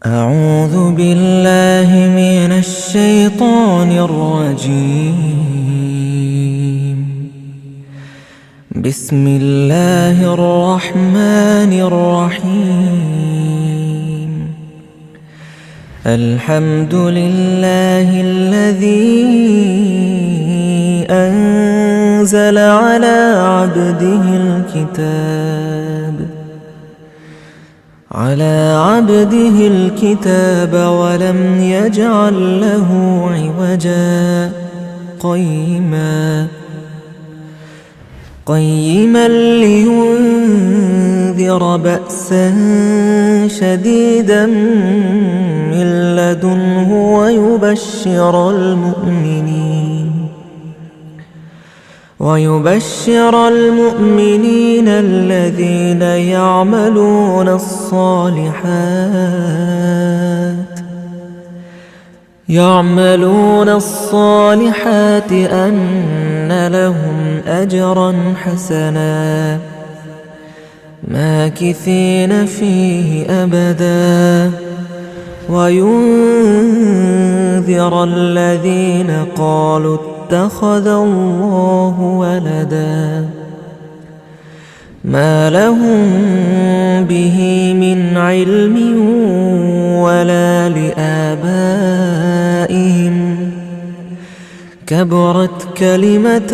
أعوذ بالله من الشيطان الرجيم. بسم الله الرحمن الرحيم. الحمد لله الذي أنزل على عبده الكتاب ولم يجعل له عوجا قيما لينذر بأسا شديدا من لدنه ويبشر المؤمنين الذين يعملون الصالحات أن لهم أجرا حسنا ماكثين فيه أبدا وينذر الذين قالوا اتخذ الله ولدا ما لهم به من علم ولا لآبائهم كبرت كلمة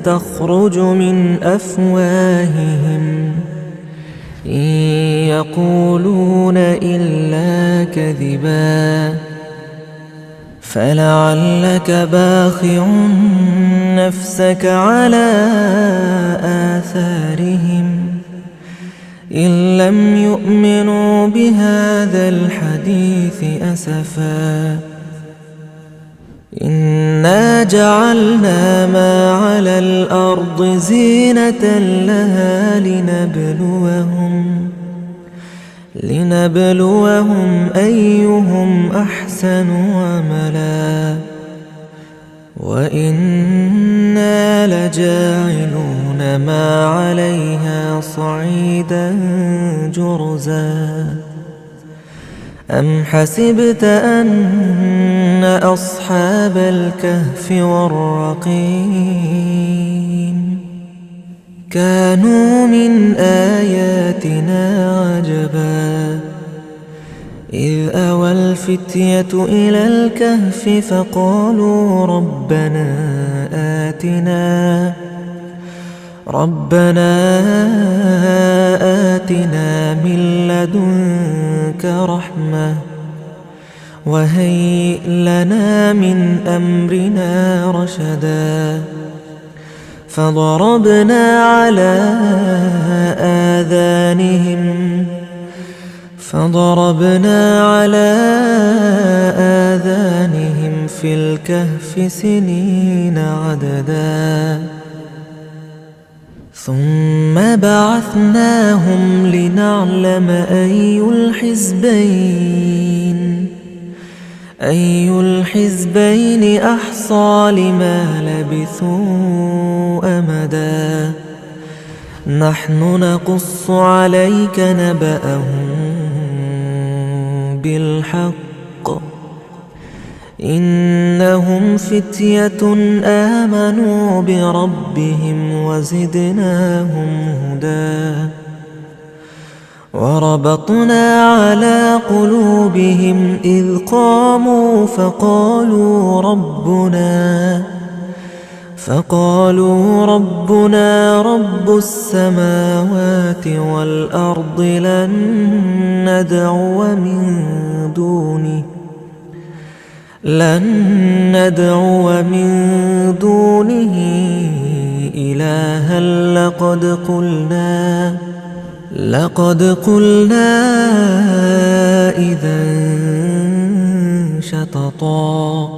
تخرج من أفواههم إن يقولون إلا كذبا فلعلك باخع نفسك على آثارهم إن لم يؤمنوا بهذا الحديث أسفا إنا جعلنا ما على الأرض زينة لها لنبلوهم أيهم أحسن عملا وإنا لجاعلون ما عليها صعيدا جرزا أم حسبت أن أصحاب الكهف والرقيم كانوا من آياتنا عجبا إذ أوى الفتية إلى الكهف فقالوا ربنا آتنا من لدنك رحمة وهيئ لنا من أمرنا رشدا فضربنا على آذانهم في الكهف سنين عددا ثم بعثناهم لنعلم أي الحزبين أحصى لما لبثوا أمدا نحن نقص عليك نبأهم بالحق إنهم فتية آمنوا بربهم وزدناهم هدى وربطنا على قلوبهم إذ قاموا فقالوا ربنا رب السماوات والأرض لن ندعو من دونه إلها لقد قلنا إذا شططا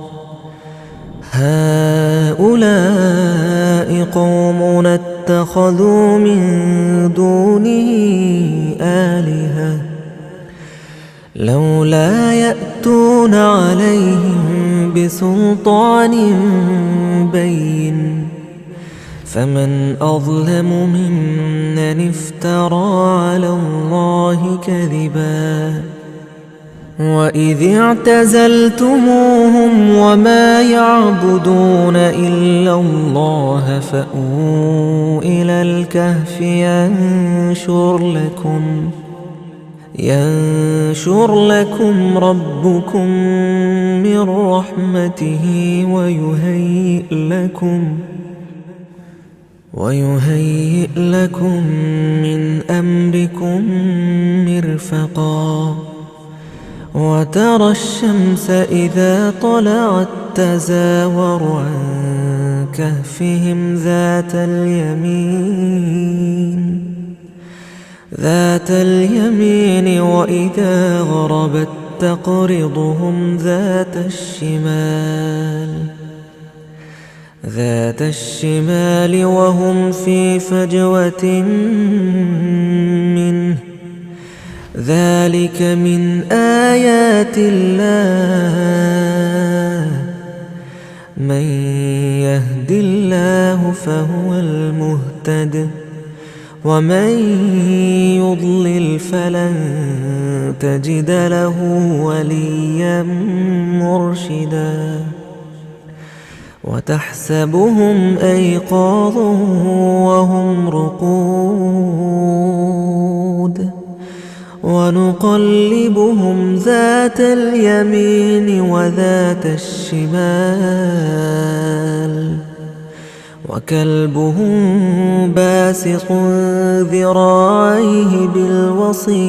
هؤلاء قومنا اتخذوا من دونه آلهة لولا يأتون عليهم بسلطان بين فمن أظلم ممن افترى على الله كذبا وإذ اعتزلتموهم وما يعبدون إلا الله فأووا إلى الكهف ينشر لكم ربكم من رحمته ويهيئ لكم من أمركم مرفقا وترى الشمس إذا طلعت تزاور عن كهفهم ذات اليمين وإذا غربت تقرضهم ذات الشمال وهم في فجوة منه ذلك من آيات الله من يهد الله فهو المهتد ومن يضلل فلن تجد له وليا مرشدا وتحسبهم أيقاظا وهم رقود ونقلبهم ذات اليمين وذات الشمال وكلبهم باسط ذراعيه بالوصيد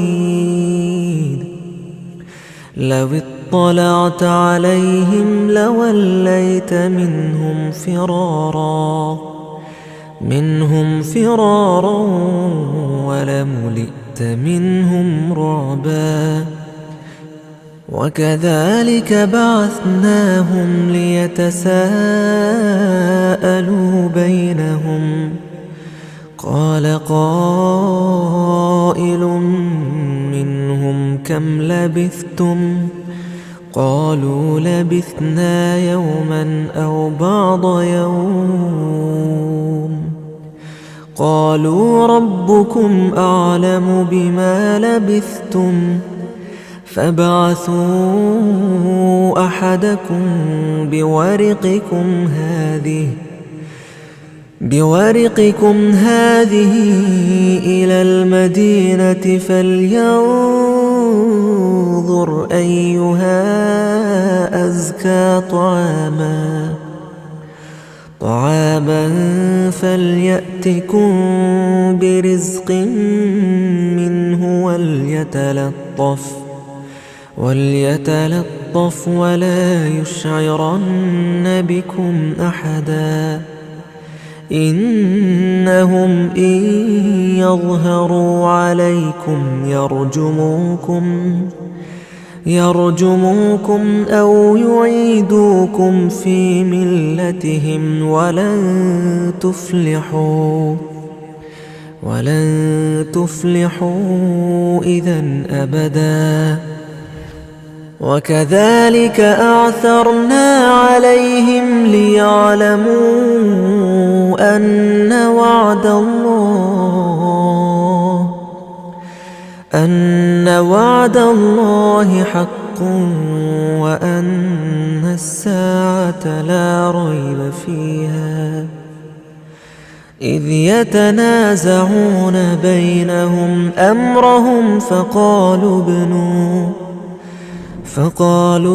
لو اطلعت عليهم لوليت منهم فرارا ولملئت منهم رعبا وكذلك بعثناهم ليتساءلوا بينهم قال قائل منهم كم لبثتم قالوا لبثنا يوما أو بعض يوم قالوا ربكم أعلم بما لبثتم فابعثوا أحدكم بورقكم هذه إلى المدينة فلينظر أيها أزكى طعاما فليأتكم برزق منه وليتلطف ولا يشعرن بكم أحدا إنهم إن يظهروا عليكم يرجموكم أو يعيدوكم في ملتهم ولن تفلحوا إذن أبدا وكذلك أعثرنا عليهم ليعلموا أن وعد الله حق وأن الساعة لا ريب فيها إذ يتنازعون بينهم أمرهم فقالوا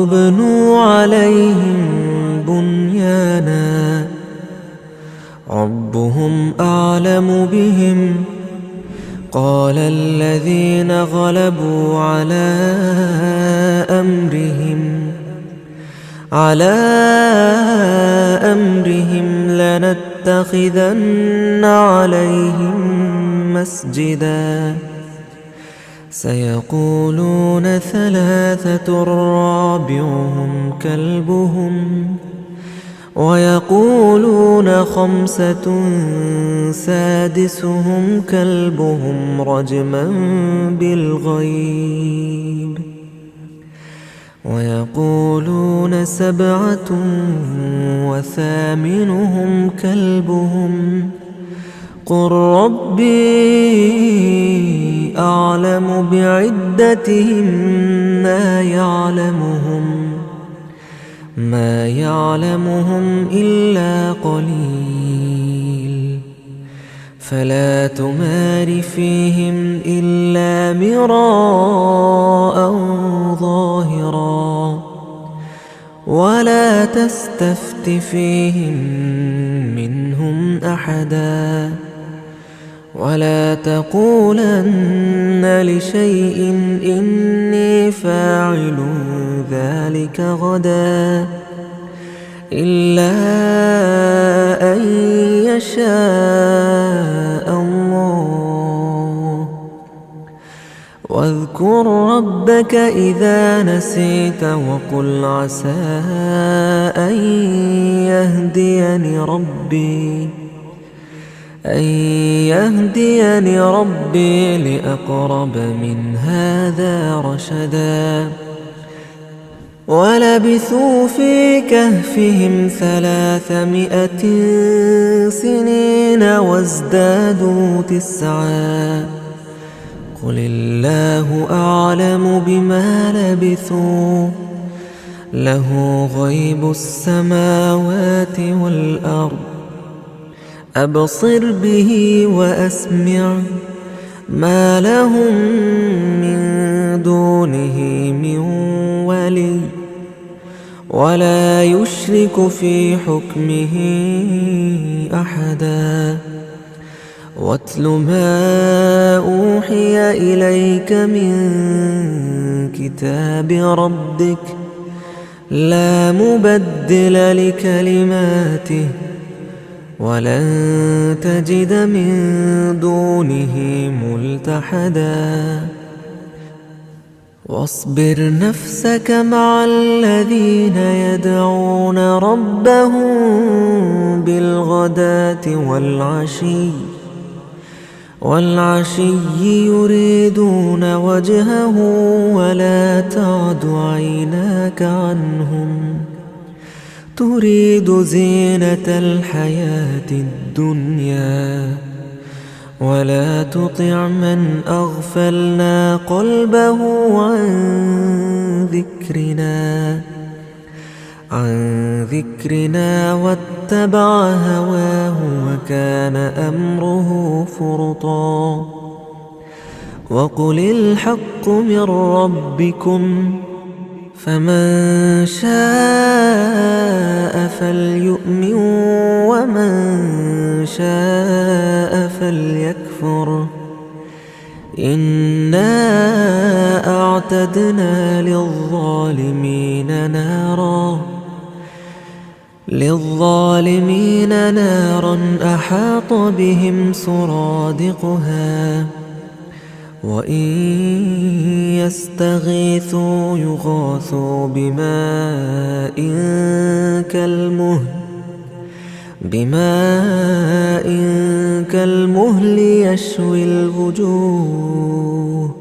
ابنوا عليهم بنيانا ربهم أعلم بهم قال الذين غلبوا على أمرهم لنتخذن عليهم مسجدا سيقولون ثلاثة رابعهم كلبهم ويقولون خمسة سادسهم كلبهم رجما بالغيب ويقولون سبعة وثامنهم كلبهم قل ربي أعلم بعدتهم ما يعلمهم إلا قليل فلا تمار فيهم إلا مراء ظاهرا ولا تستفت فيهم منهم أحدا ولا تقولن لشيء إني فاعل ذلك غدا إلا أن يشاء الله واذكر ربك إذا نسيت وقل عسى أن يهديني ربي لأقرب من هذا رشدا ولبثوا في كهفهم 300 سنين وازدادوا 9 قل الله أعلم بما لبثوا له غيب السماوات والأرض أبصر به وأسمع ما لهم من دونه من ولي ولا يشرك في حكمه أحدا واتل ما أوحي إليك من كتاب ربك لا مبدل لكلماته ولن تجد من دونه ملتحدا واصبر نفسك مع الذين يدعون ربهم بالغداة والعشي يريدون وجهه ولا تعد عيناك عنهم تريد زينة الحياة الدنيا ولا تطع من أغفلنا قلبه عن ذكرنا واتبع هواه وكان أمره فرطا وقل الحق من ربكم فمن شاء فليؤمن ومن شاء فليكفر إنا أعتدنا للظالمين نارا أحاط بهم سرادقها وإن يستغيثوا يغاثوا بماء كالمهل يشوي الوجوه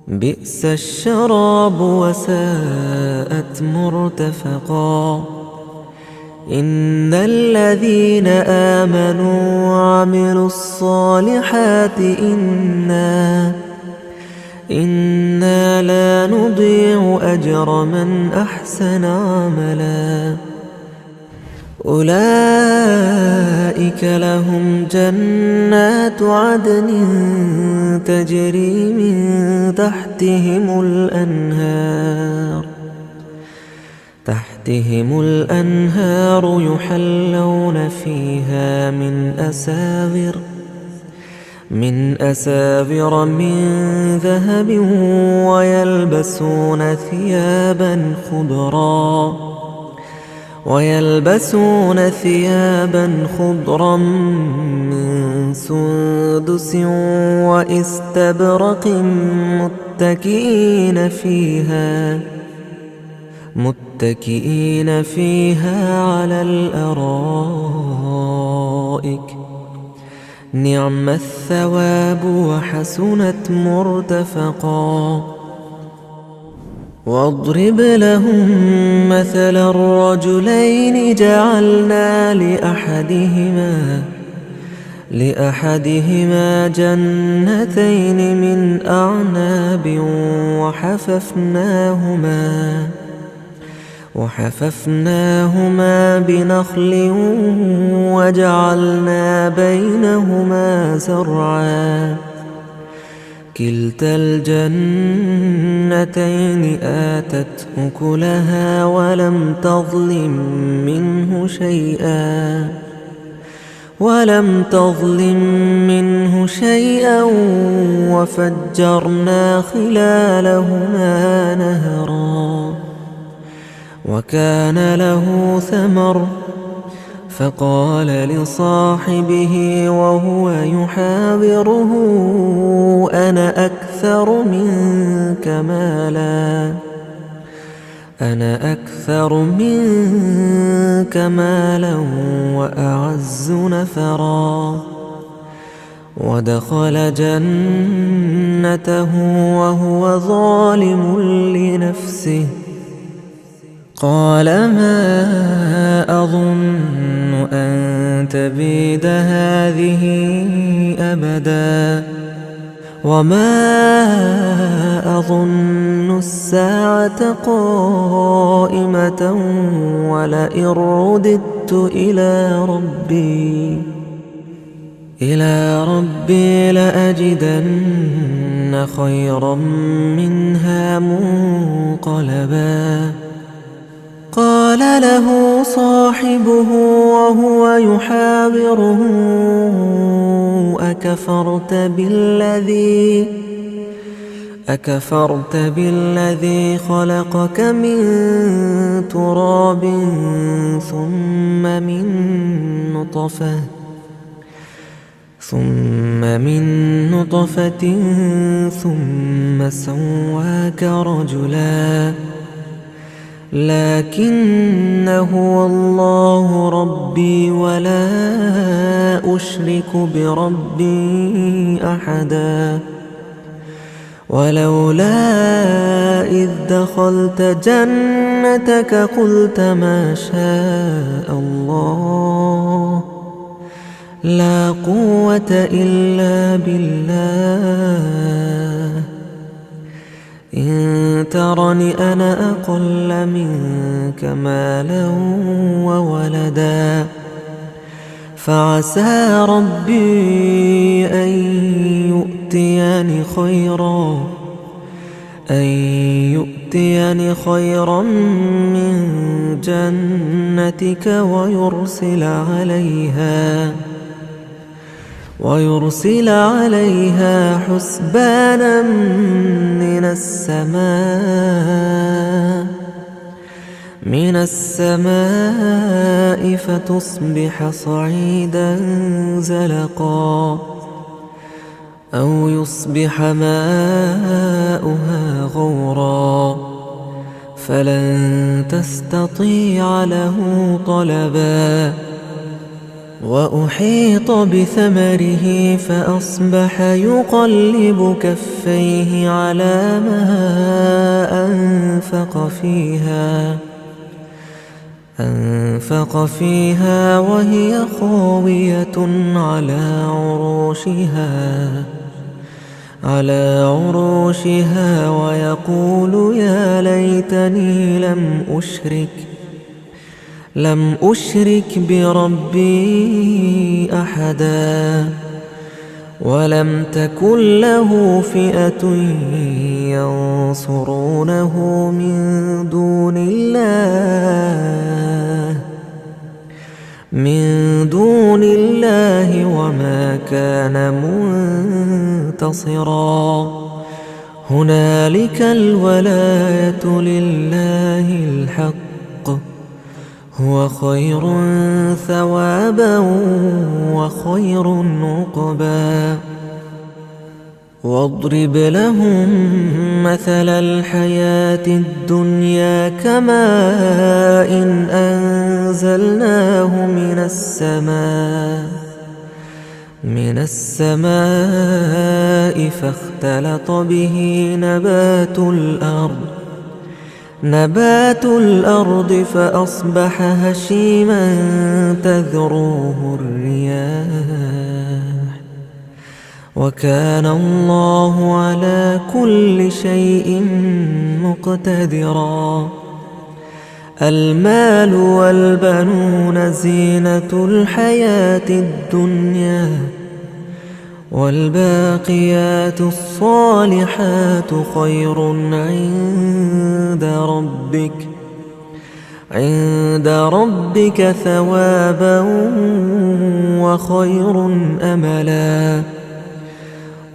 بئس الشراب وساءت مرتفقا إن الذين آمنوا وعملوا الصالحات إنا لا نضيع أجر من أحسن عملا أولئك لهم جنات عدن تجري من تحتهم الأنهار يحلون فيها من أساور من ذهب ويلبسون ثيابا خضرا من سندس وإستبرق متكئين فيها على الأرائك نعم الثواب وحسنت مرتفقا واضرب لهم مثل الرجلين جعلنا لأحدهما جنتين من أعناب وحففناهما بنخل وجعلنا بينهما زرعا كلتا الجنتين آتت أكلها ولم تظلم منه شيئا وفجرنا خلالهما نهرا وكان له ثمر فقال لصاحبه وهو يحاوره أنا أكثر منك مالا وأعز نفرا ودخل جنته وهو ظالم لنفسه قال ما أظن أن تبيد هذه أبدا وما أظن الساعة قائمة ولئن رددت إلى ربي لأجدن خيرا منها منقلبا قال له صاحبه وهو يحاوره أكفرت بالذي خلقك من تراب ثم من نطفة ثم سواك رجلا لكن هو الله ربي ولا أشرك بربي أحدا ولولا إذ دخلت جنتك قلت ما شاء الله لا قوة إلا بالله إن ترني أنا أقل منك مالا وولدا فعسى ربي أن يؤتيني خيرا من جنتك ويرسل عليها حسبانا من السماء فتصبح صعيدا زلقا أو يصبح ماؤها غورا فلن تستطيع له طلبا وأحيط بثمره فأصبح يقلب كفيه على ما أنفق فيها وهي خاوية على عروشها ويقول يا ليتني لم أشرك بربي أحدا ولم تكن له فئة ينصرونه من دون الله وما كان منتصرا هنالك الولاية لله الحق هو خير ثوابا وخير عقبا واضرب لهم مثل الحياة الدنيا كماء أنزلناه من السماء فاختلط به نبات الأرض فأصبح هشيما تذروه الرياح وكان الله على كل شيء مقتدرا. المال والبنون زينة الحياة الدنيا، والباقيات الصالحات خير عند ربك ثوابا وخير أملا.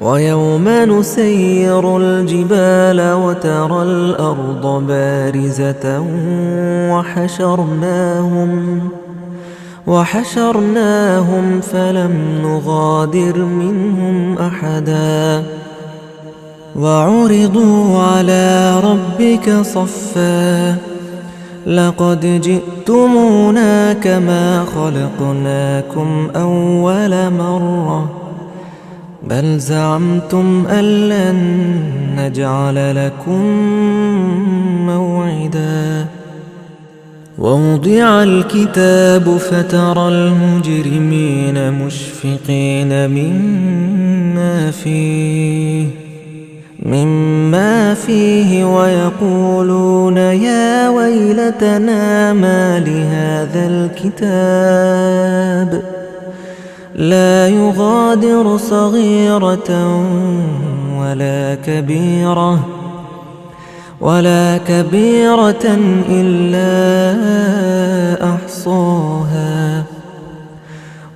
ويوم نسير الجبال وترى الأرض بارزة وحشرناهم فلم نغادر منهم أحدا. وعرضوا على ربك صفا لقد جئتمونا كما خلقناكم أول مرة بل زعمتم أن لن نجعل لكم موعدا. ووضع الكتاب فترى المجرمين مشفقين مما فيه ويقولون يا ويلتنا ما لهذا الكتاب لا يغادر صغيرة ولا كبيرة إلا أحصاها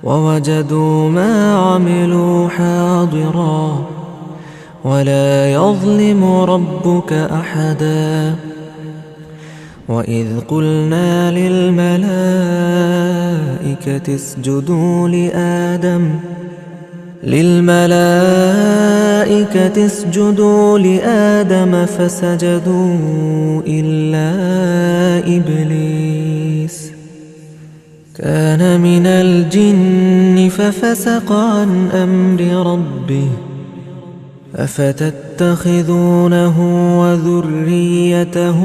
ووجدوا ما عملوا حاضرا ولا يظلم ربك أحدا. وإذ قلنا للملائكة اسجدوا لآدم فسجدوا إلا إبليس كان من الجن ففسق عن أمر ربه أفتتخذونه وذريته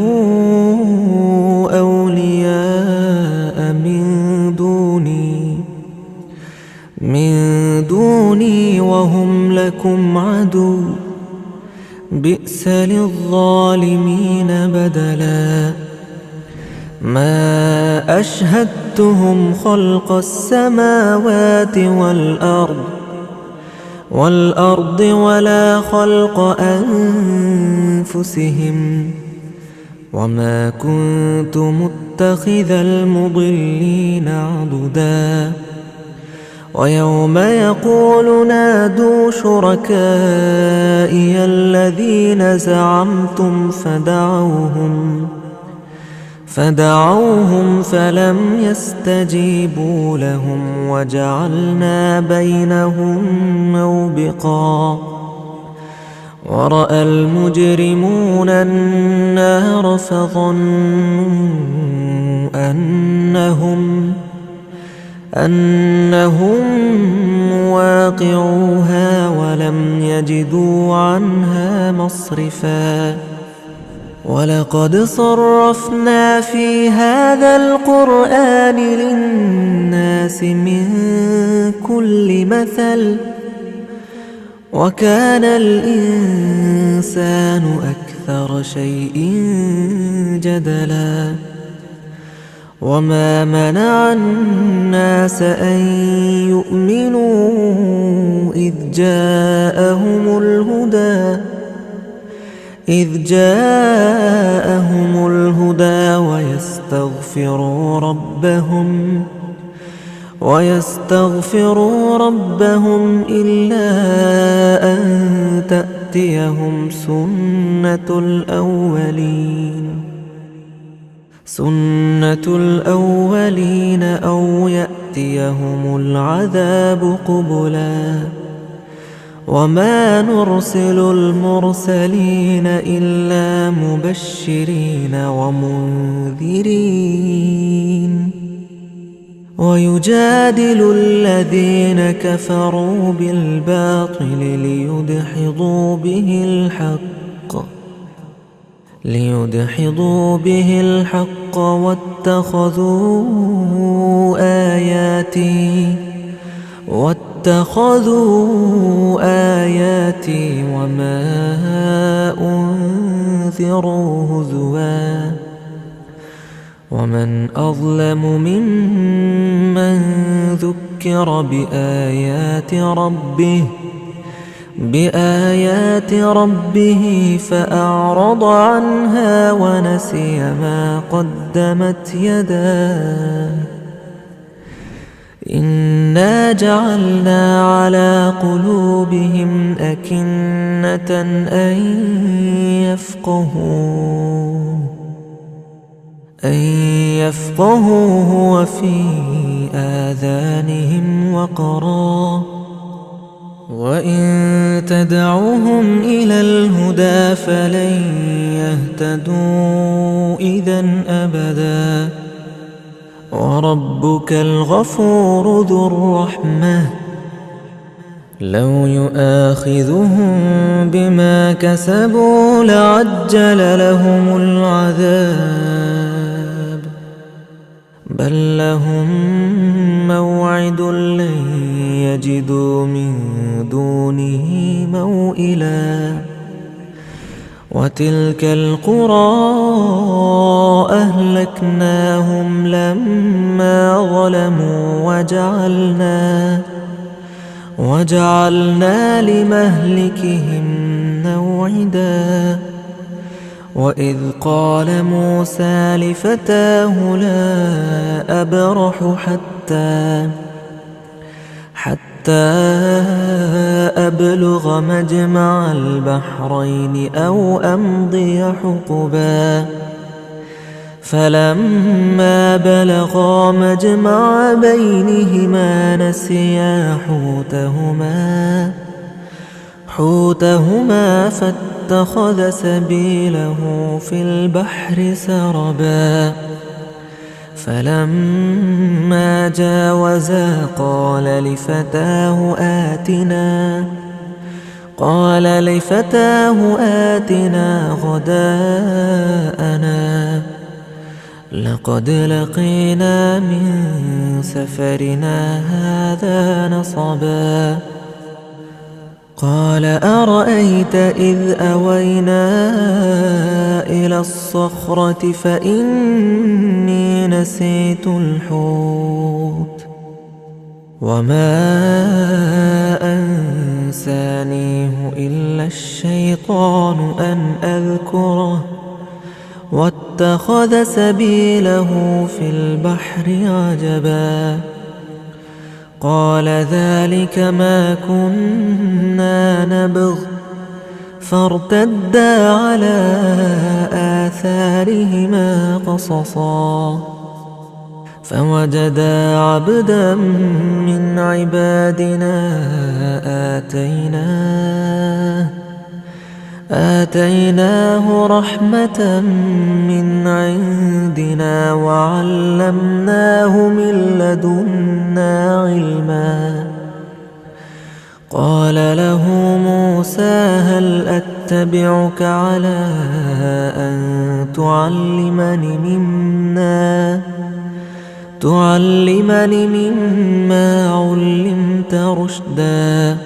أولياء من دوني وهم لكم عدو بئس للظالمين بدلا. ما أشهدتهم خلق السماوات والأرض ولا خلق أنفسهم وما كنت متخذ المضلين عضدا. ويوم يقول نادوا شركائي الذين زعمتم فدعوهم فلم يستجيبوا لهم وجعلنا بينهم موبقا. ورأى المجرمون النار فظنوا أنهم مواقعوها ولم يجدوا عنها مصرفا. ولقد صرفنا في هذا القرآن للناس من كل مثل وكان الإنسان أكثر شيء جدلا. وما منع الناس أن يؤمنوا إذ جاءهم الهدى ويستغفروا ربهم إلا أن تأتيهم سنة الأولين أو يأتيهم العذاب قبلا. وما نرسل المرسلين إلا مبشرين ومنذرين ويجادل الذين كفروا بالباطل ليدحضوا به الحق واتخذوا واتخذوا آياتي وما أنذروا هزوا ومن أظلم ممن ذكر بآيات ربه فأعرض عنها ونسي ما قدمت يداه إنا جعلنا على قلوبهم أكنة أن يفقهوه وفي آذانهم وقرا وإن تدعوهم إلى الهدى فلن يهتدوا إذا أبدا وربك الغفور ذو الرحمة لو يؤاخذهم بما كسبوا لعجل لهم العذاب بل لهم موعد لن يجدوا من دونه موئلا وتلك القرى أهلكناهم لما ظلموا وجعلنا لمهلكهم موعدا وإذ قال موسى لفتاه لا أبرح حتى أبلغ مجمع البحرين أو أمضي حقبا فلما بلغا مجمع بينهما نسيا حوتهما فاتخذ سبيله في البحر سربا فلما جاوزا قال لفتاه آتنا غداءنا لقد لقينا من سفرنا هذا نصبا قال أرأيت إذ أوينا إلى الصخرة فإني نسيت الحوت وما أنسانيه إلا الشيطان أن أذكره واتخذ سبيله في البحر عجبا قال ذلك ما كنا نبغ فارتدا على آثارهما قصصا فوجدا عبدا من عبادنا آتيناه رحمة من عندنا وعلمناه من لدنا علما قال له موسى هل أتبعك على أن تعلمني مما علمت رشدا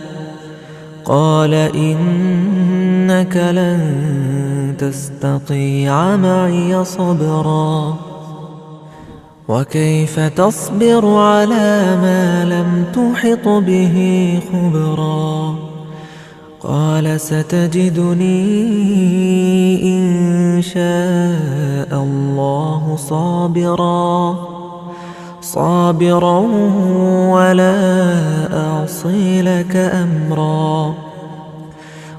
قال إنك لن تستطيع معي صبرا وكيف تصبر على ما لم تحط به خبرا قال ستجدني إن شاء الله صابرا ولا أعصي لك أمرا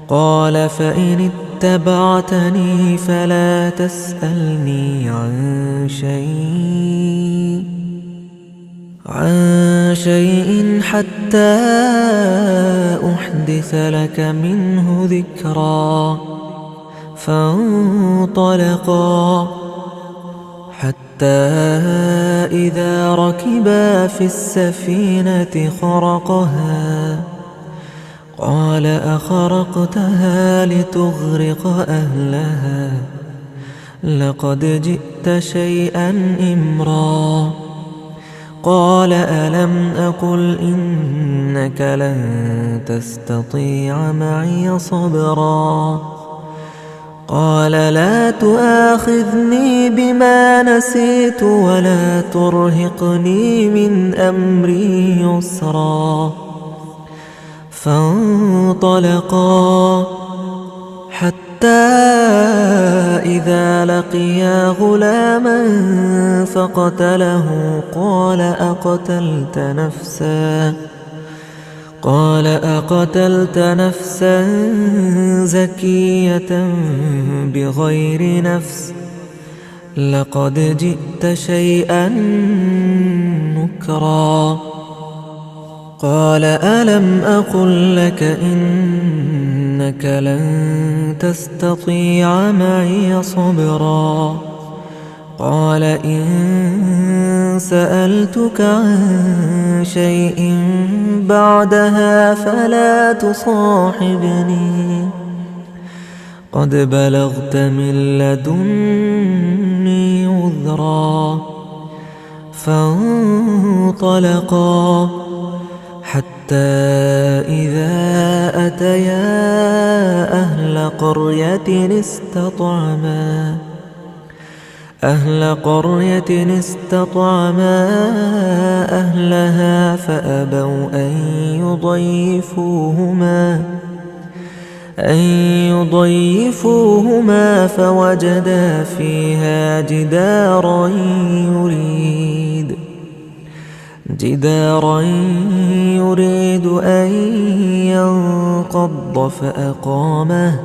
قال فإن اتبعتني فلا تسألني عن شيء حتى أحدث لك منه ذكرا فانطلقا حتى إذا ركبا في السفينة خرقها قال أخرقتها لتغرق أهلها لقد جئت شيئا إمرا قال ألم أقل إنك لن تستطيع معي صبرا قال لا تؤاخذني بما نسيت ولا ترهقني من أمري يسرا فانطلقا حتى إذا لقيا غلاما فقتله قال أقتلت نفسا زكية بغير نفس لقد جئت شيئا نكرا قال ألم أقل لك إنك لن تستطيع معي صبرا قال إن سألتك عن شيء بعدها فلا تصاحبني قد بلغت من لدني عذرا فانطلقا حتى إذا أتيا أهل قرية استطعما أهلها فأبوا أن يضيفوهما فوجدا فيها جدارا يريد أن ينقض فأقامه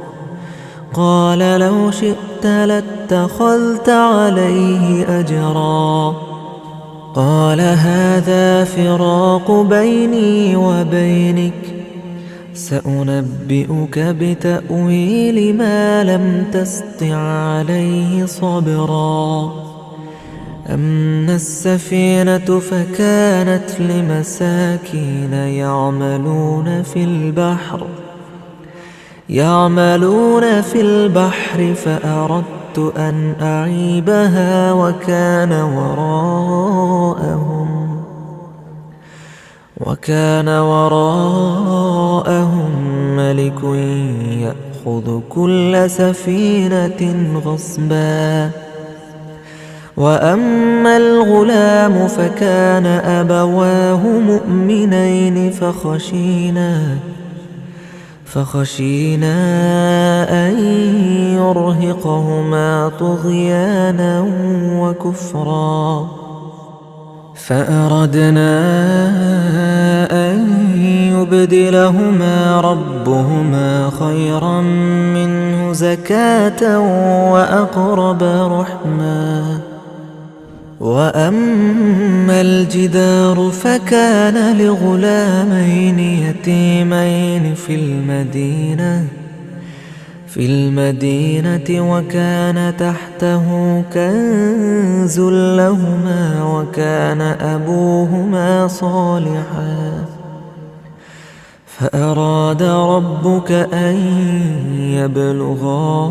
قال لو شئت لاتخذت عليه أجرا قال هذا فراق بيني وبينك سأنبئك بتأويل ما لم تسطع عليه صبرا أما السفينة فكانت لمساكين يعملون في البحر فأردت أن أعيبها وكان وراءهم ملك يأخذ كل سفينة غصبا وأما الغلام فكان أبواه مؤمنين فخشينا أن يرهقهما طغيانا وكفرا فأردنا أن يبدلهما ربهما خيرا منه زكاة وأقرب رحما وأما الجدار فكان لغلامين يتيمين في المدينة وكان تحته كنز لهما وكان أبوهما صالحا فأراد ربك أن يبلغا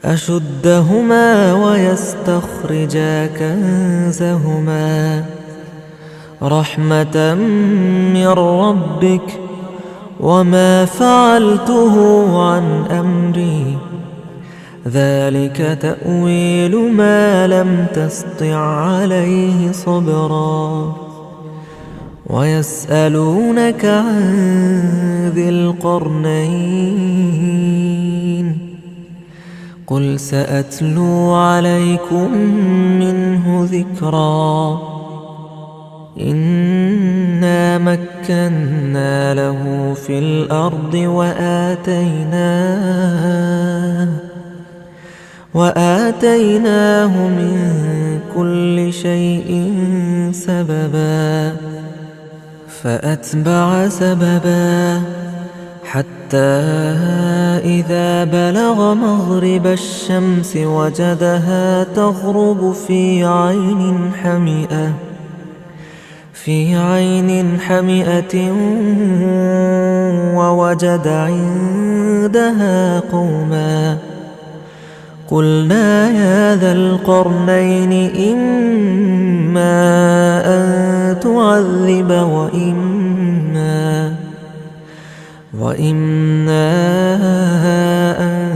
أشدهما ويستخرجا كنزهما رحمة من ربك وما فعلته عن أمري ذلك تأويل ما لم تسطع عليه صبرا ويسألونك عن ذي القرنين قل سأتلو عليكم منه ذكرا إنا مكنا له في الأرض وآتيناه من كل شيء سببا فأتبع سببا حتى إذا بلغ مغرب الشمس وجدها تغرب في عين حمئة ووجد عندها قلنا يا ذا القرنين إما أن تعذب وإما أن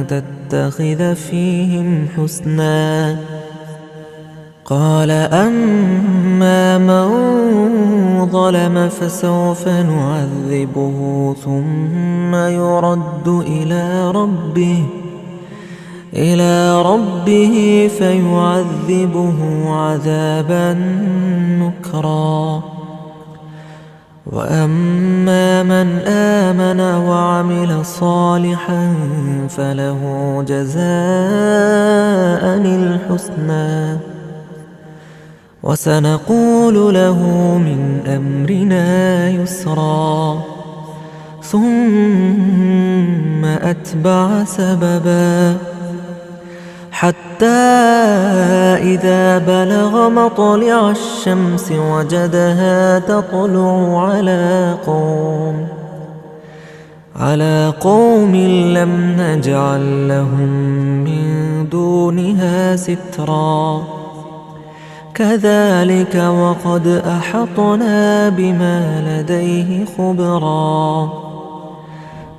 تتخذ فيهم حسنا. قال أما من ظلم فسوف نعذبه ثم يرد إلى ربه فيعذبه عذابا نكرا. وأما من آمن وعمل صالحا فله جزاء الحسنى وسنقول له من أمرنا يسرا. ثم أتبع سببا حتى إذا بلغ مطلع الشمس وجدها تطلع على قوم لم نجعل لهم من دونها سترا. كذلك وقد أحطنا بما لديه خبرا.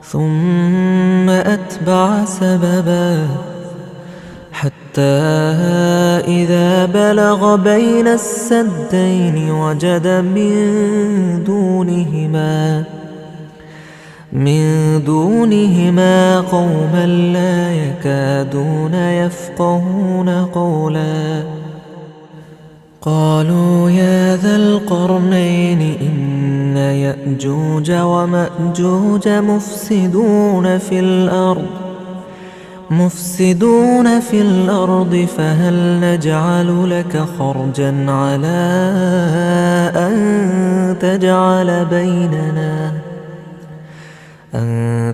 ثم أتبع سببا حتى إذا بلغ بين السدين وجد من دونهما قوما لا يكادون يفقهون قولا. قالوا يا ذا القرنين إن يأجوج ومأجوج مفسدون في الأرض فهل نجعل لك خرجا على أن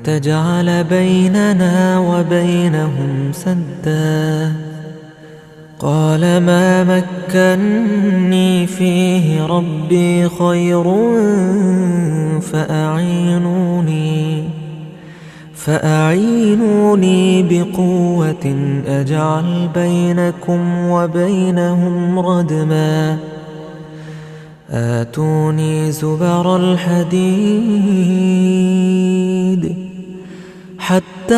تجعل بيننا وبينهم سدا. قال ما مكني فيه ربي خير فأعينوني بقوة أجعل بينكم وبينهم ردما. آتوني زبر الحديد حتى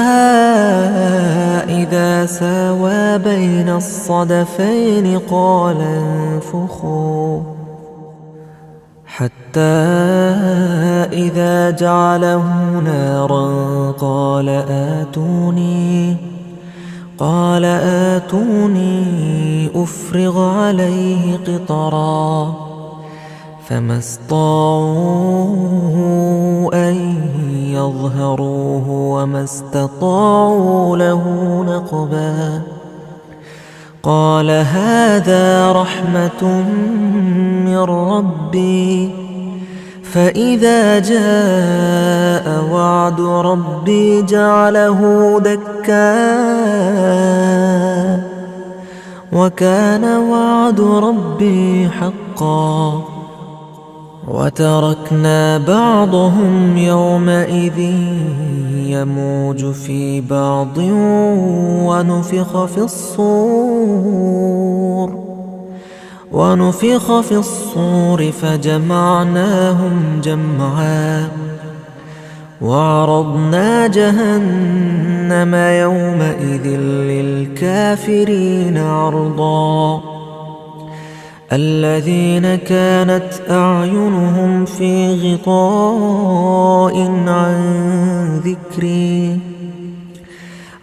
إذا ساوى بين الصدفين قال انفخوا حتى إذا جعله نارا قال آتوني أفرغ عليه قطرا. فما استطاعوا أن يظهروه وما استطاعوا له نقبا. قال هذا رحمة من ربي فإذا جاء وعد ربي جعله دكا وكان وعد ربي حقا. وتركنا بعضهم يومئذ يموج في بعض ونفخ في الصور فجمعناهم جمعا. وعرضنا جهنم يومئذ للكافرين عرضا. الذين كانت أعينهم في غطاء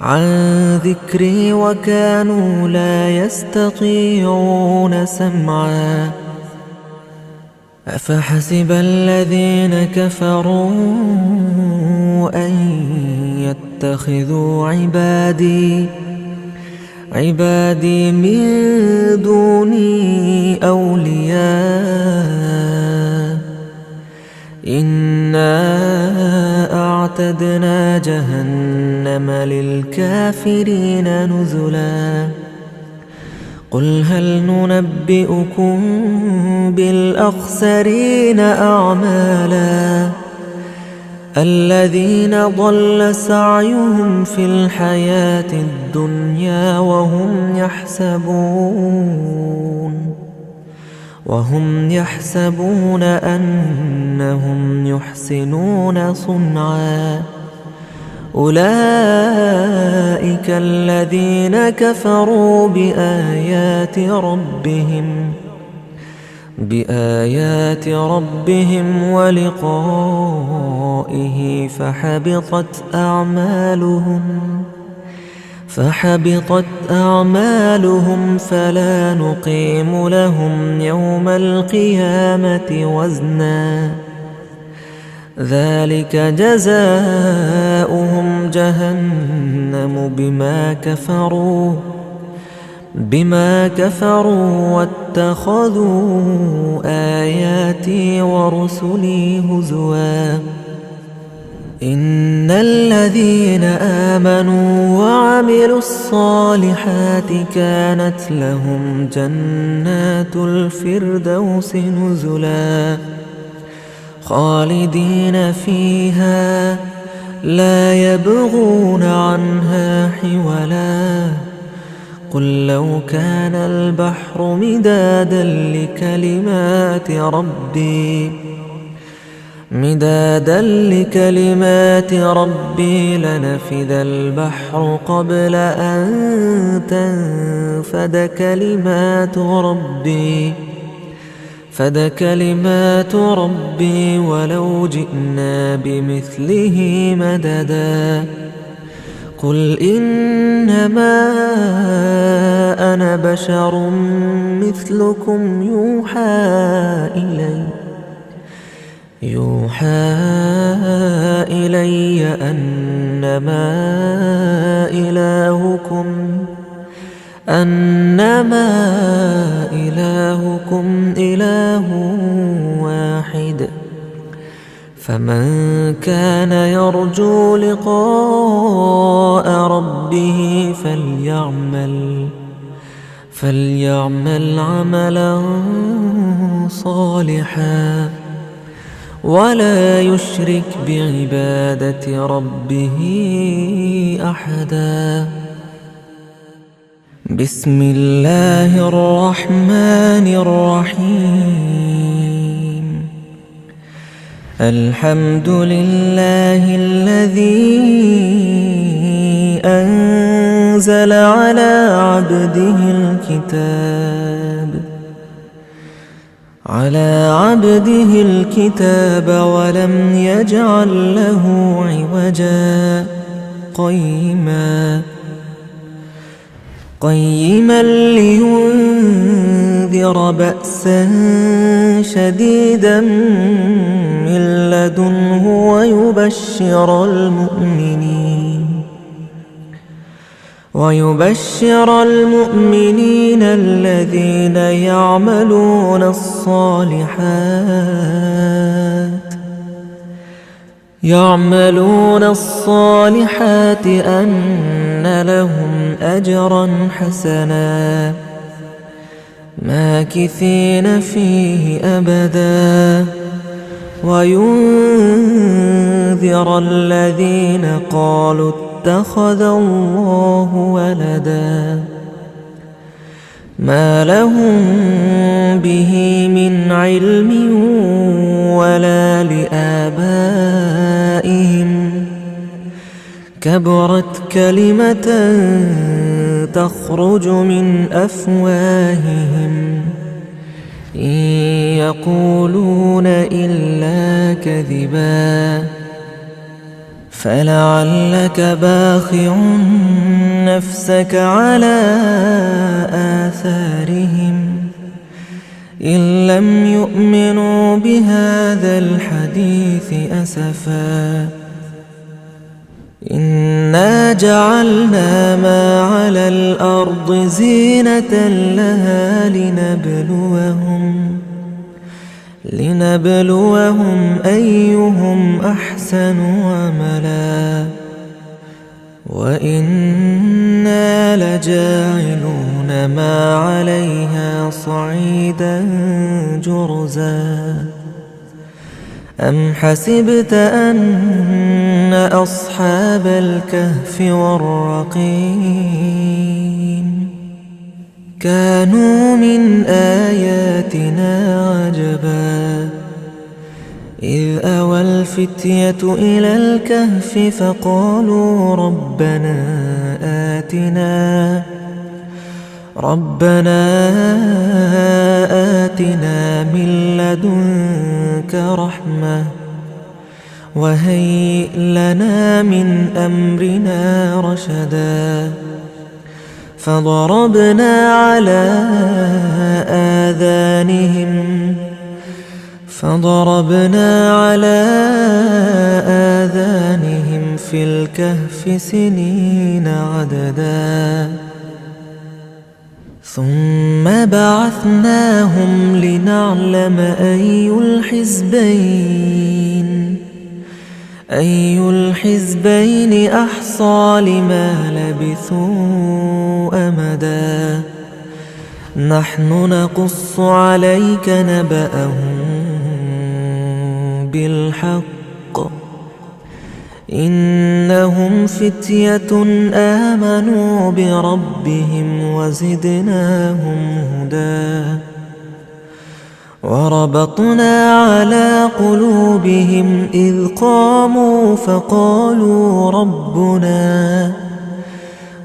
عن ذكري وكانوا لا يستطيعون سمعا. أفحسب الذين كفروا أن يتخذوا عبادي من دوني أولياء إنا أعتدنا جهنم للكافرين نزلا. قل هل ننبئكم بالأخسرين أعمالا الذين ضل سعيهم في الحياة الدنيا وهم يحسبون أنهم يحسنون صنعا أولئك الذين كفروا بآيات ربهم ولقائه فحبطت أعمالهم فلا نقيم لهم يوم القيامة وزنا ذلك جزاؤهم جهنم بما كفروا واتخذوا آياتي ورسلي هزوا إن الذين آمنوا وعملوا الصالحات كانت لهم جنات الفردوس نزلا خالدين فيها لا يبغون عنها حولا قل لو كان البحر مدادا لكلمات ربي لنفذ البحر قبل أن تنفد كلمات ربي ولو جئنا بمثله مددا قل إنما أنا بشر مثلكم يوحى إلي أنما إلهكم إله واحد فمن كان يرجو لقاء ربه فليعمل عملا صالحا ولا يشرك بعبادة ربه أحدا بسم الله الرحمن الرحيم الحمد لله الذي أنزل على عبده الكتاب ولم يجعل له عوجا قيما لينذر بأسا شديدا من لدنه ويبشر المؤمنين الذين يعملون الصالحات أن لهم أجرا حسنا ماكثين فيه أبدا وينذر الذين قالوا اتخذ الله ولدا ما لهم به من علم ولا لآبائهم كبرت كلمة تخرج من أفواههم إن يقولون إلا كذبا فلعلك باخع نفسك على آثارهم إن لم يؤمنوا بهذا الحديث أسفا إنا جعلنا ما على الأرض زينة لها لنبلوهم أيهم أحسن عملا وإنا لجاعلون ما عليها صعيدا جرزا أم حسبت أن أصحاب الكهف والرقيم كانوا من آياتنا عجبا إذ أوى الفتية إلى الكهف فقالوا ربنا آتنا من لدنك رحمة وهيئ لنا من أمرنا رشدا فضربنا على آذانهم في الكهف سنين عددا ثم بعثناهم لنعلم أي الحزبين أحصى لما لبثوا أمدا نحن نقص عليك نبأهم بالحق إنهم فتية آمنوا بربهم وزدناهم هدى وربطنا على قلوبهم إذ قاموا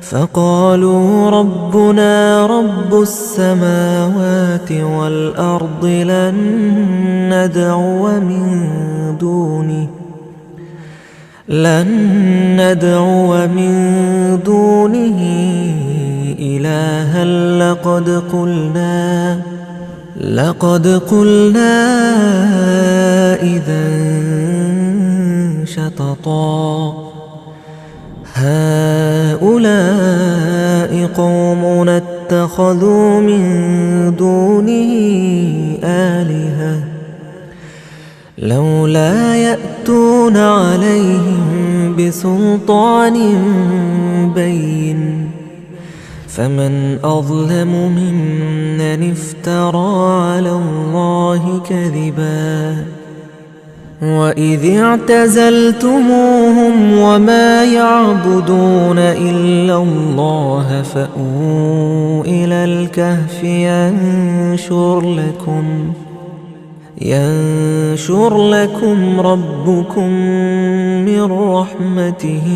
فقالوا ربنا رب السماوات والأرض لن ندعو من دونه إلها لقد قلنا إذا شططا هؤلاء قومنا اتخذوا من دونه آلهة لولا يأتون عليهم بسلطان بين فمن أظلم ممن افترى على الله كذبا وإذ اعتزلتموهم وما يعبدون إلا الله فأووا إلى الكهف ينشر لكم ربكم من رحمته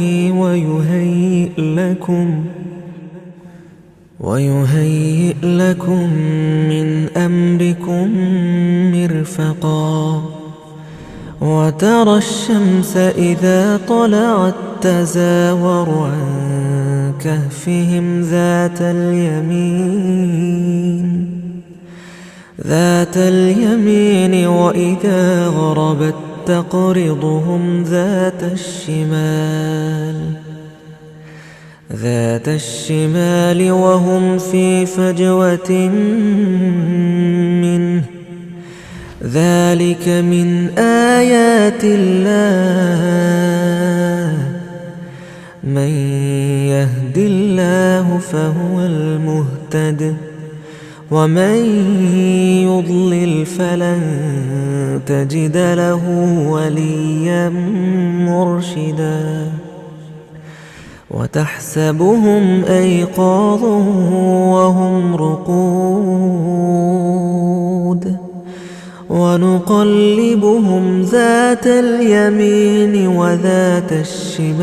ويهيئ لكم من أمركم مرفقا وترى الشمس إذا طلعت تزاور عن كهفهم ذات اليمين وإذا غربت تقرضهم ذات الشمال وهم في فجوة منه ذلك من آيات الله من يهد الله فهو المهتد ومن يضلل فلن تجد له وليا مرشدا وتحسبهم أيقاظا وهم رقود ونقلبهم ذات اليمين وذات الشمال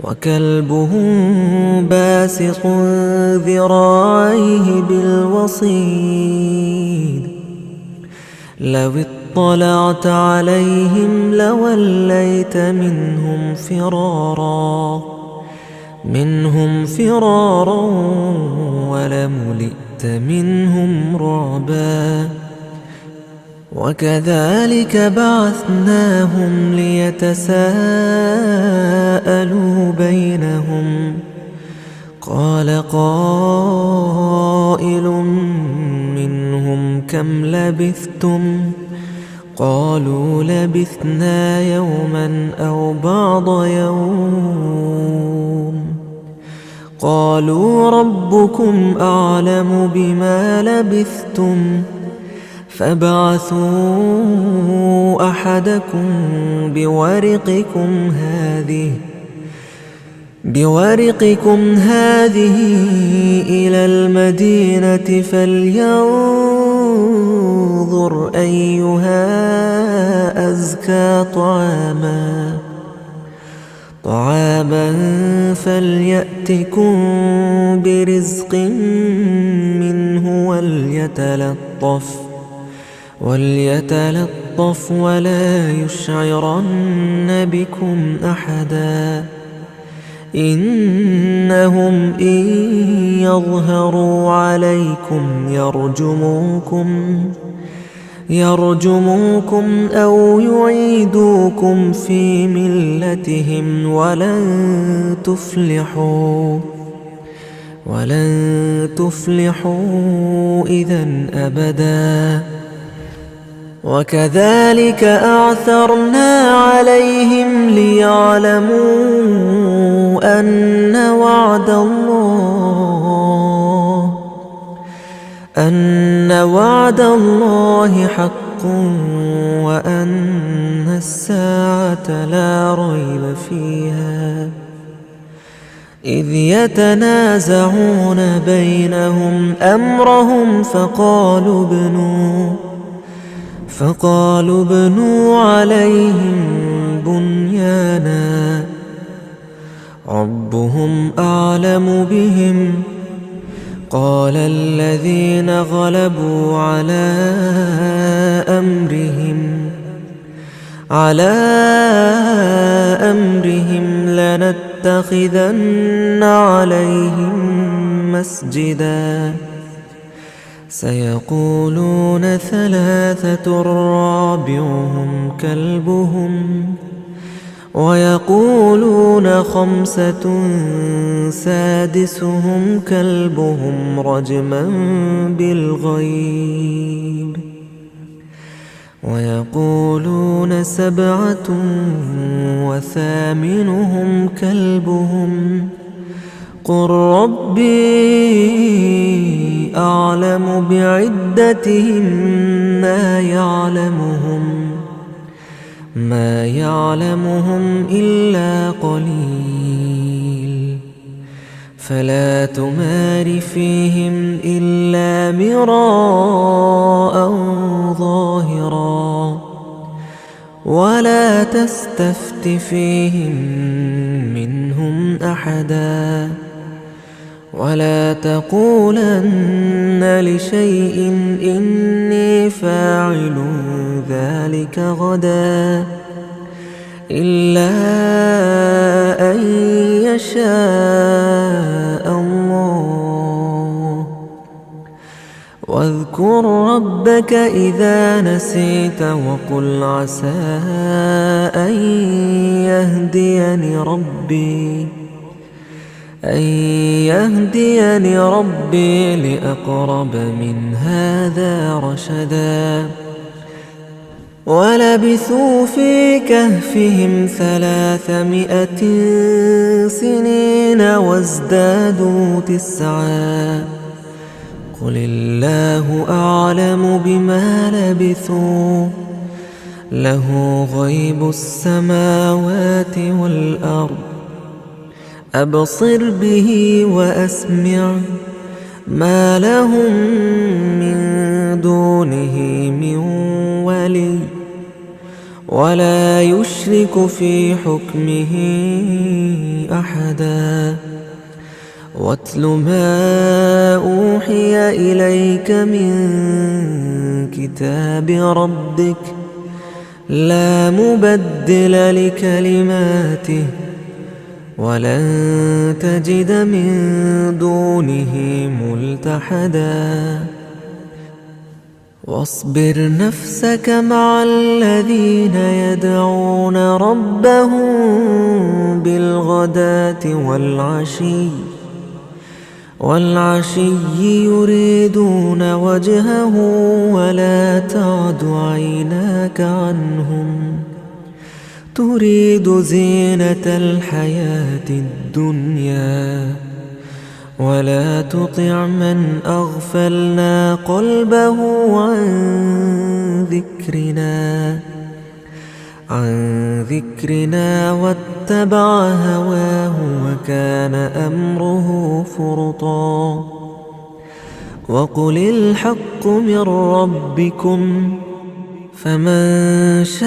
وكلبهم باسط ذراعيه بالوصيد لو اطلعت عليهم لوليت منهم فرارا ولملئت منهم رعبا وكذلك بعثناهم ليتساءلوا بينهم قال قائل منهم كم لبثتم قالوا لبثنا يوما أو بعض يوم قالوا ربكم أعلم بما لبثتم فابعثوا أحدكم بورقكم هذه إلى المدينة فلينظر أيها أزكى طعاما فليأتكم برزق منه وليتلطف ولا يشعرن بكم أحدا إنهم إن يظهروا عليكم يرجموكم أو يعيدوكم في ملتهم ولن تفلحوا إذن أبدا وكذلك أعثرنا عليهم ليعلموا أن وعد الله حق وأن الساعة لا ريب فيها إذ يتنازعون بينهم أمرهم فقالوا ابنوا عليهم بنيانا ربهم أعلم بهم قال الذين غلبوا على أمرهم لنتخذن عليهم مسجدا سيقولون ثلاثة رابعهم كلبهم ويقولون خمسة سادسهم كلبهم رجما بالغيب ويقولون سبعة وثامنهم كلبهم قل ربي أعلم بعدتهم ما يعلمهم إلا قليل فلا تمار فيهم إلا مراء ظاهرا ولا تستفت فيهم منهم أحدا ولا تقولن لشيء إني فاعل ذلك غدا إلا أن يشاء الله واذكر ربك إذا نسيت وقل عسى أن يهديني ربي لأقرب من هذا رشدا ولبثوا في كهفهم 300 سنين وازدادوا 9 قل الله أعلم بما لبثوا له غيب السماوات والأرض أبصر به وأسمع ما لهم من دونه من ولي ولا يشرك في حكمه أحدا واتل ما أوحي إليك من كتاب ربك لا مبدل لكلماته ولن تجد من دونه ملتحدا واصبر نفسك مع الذين يدعون ربهم بالغداة والعشي يريدون وجهه ولا تعد عيناك عنهم تريد زينة الحياة الدنيا ولا تطع من أغفلنا قلبه عن ذكرنا واتبع هواه وكان أمره فرطا. وقل الحق من ربكم فمن شاء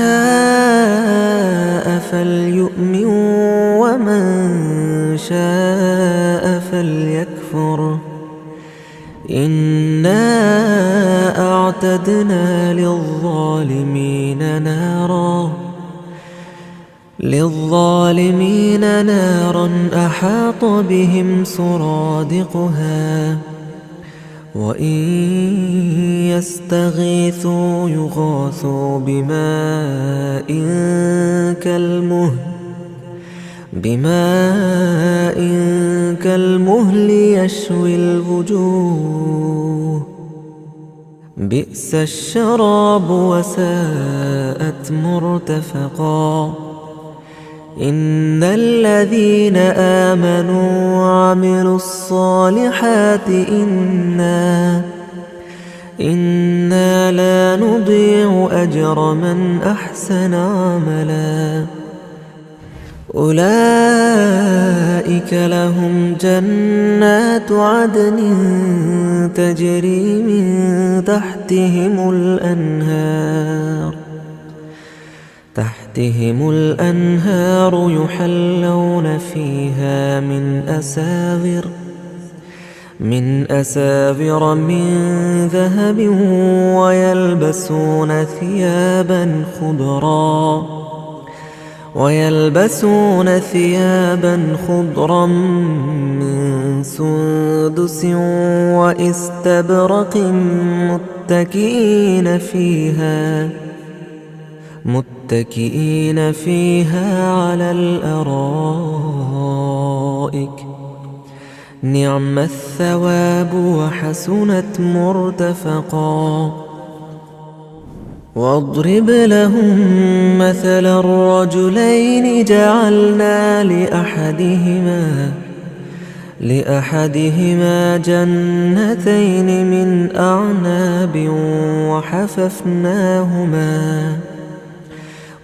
فليؤمن ومن شاء فليكفر. إنا أعتدنا للظالمين نارا أحاط بهم سرادقها وإن يستغيثوا يغاثوا بماء كالمهل يشوي الوجوه بئس الشراب وساءت مرتفقا. إن الذين آمنوا وعملوا الصالحات إنا لا نضيع أجر من أحسن عملا. أولئك لهم جنات عدن تجري من تحتهم الأنهار يحلون فيها من أساور من ذهب ويلبسون ثيابا خضرا من سندس وإستبرق متكئين فيها على الأرائك نعم الثواب وحسنت مرتفقا. واضرب لهم مثل الرجلين جعلنا لأحدهما جنتين من أعناب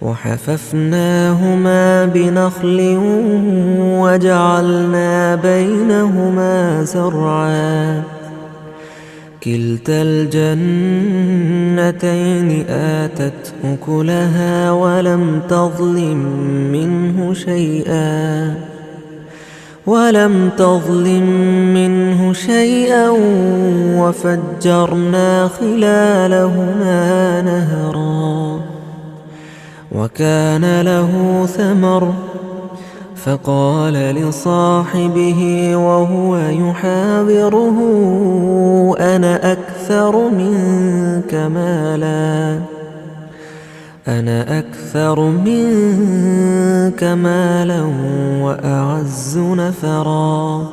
وحففناهما بنخل وجعلنا بينهما زرعا كلتا الجنتين آتت أكلها ولم تظلم منه شيئا وفجرنا خلالهما نهرا وكان له ثمر فقال لصاحبه وهو يحاوره أنا أكثر منك مالا وأعز نفرا.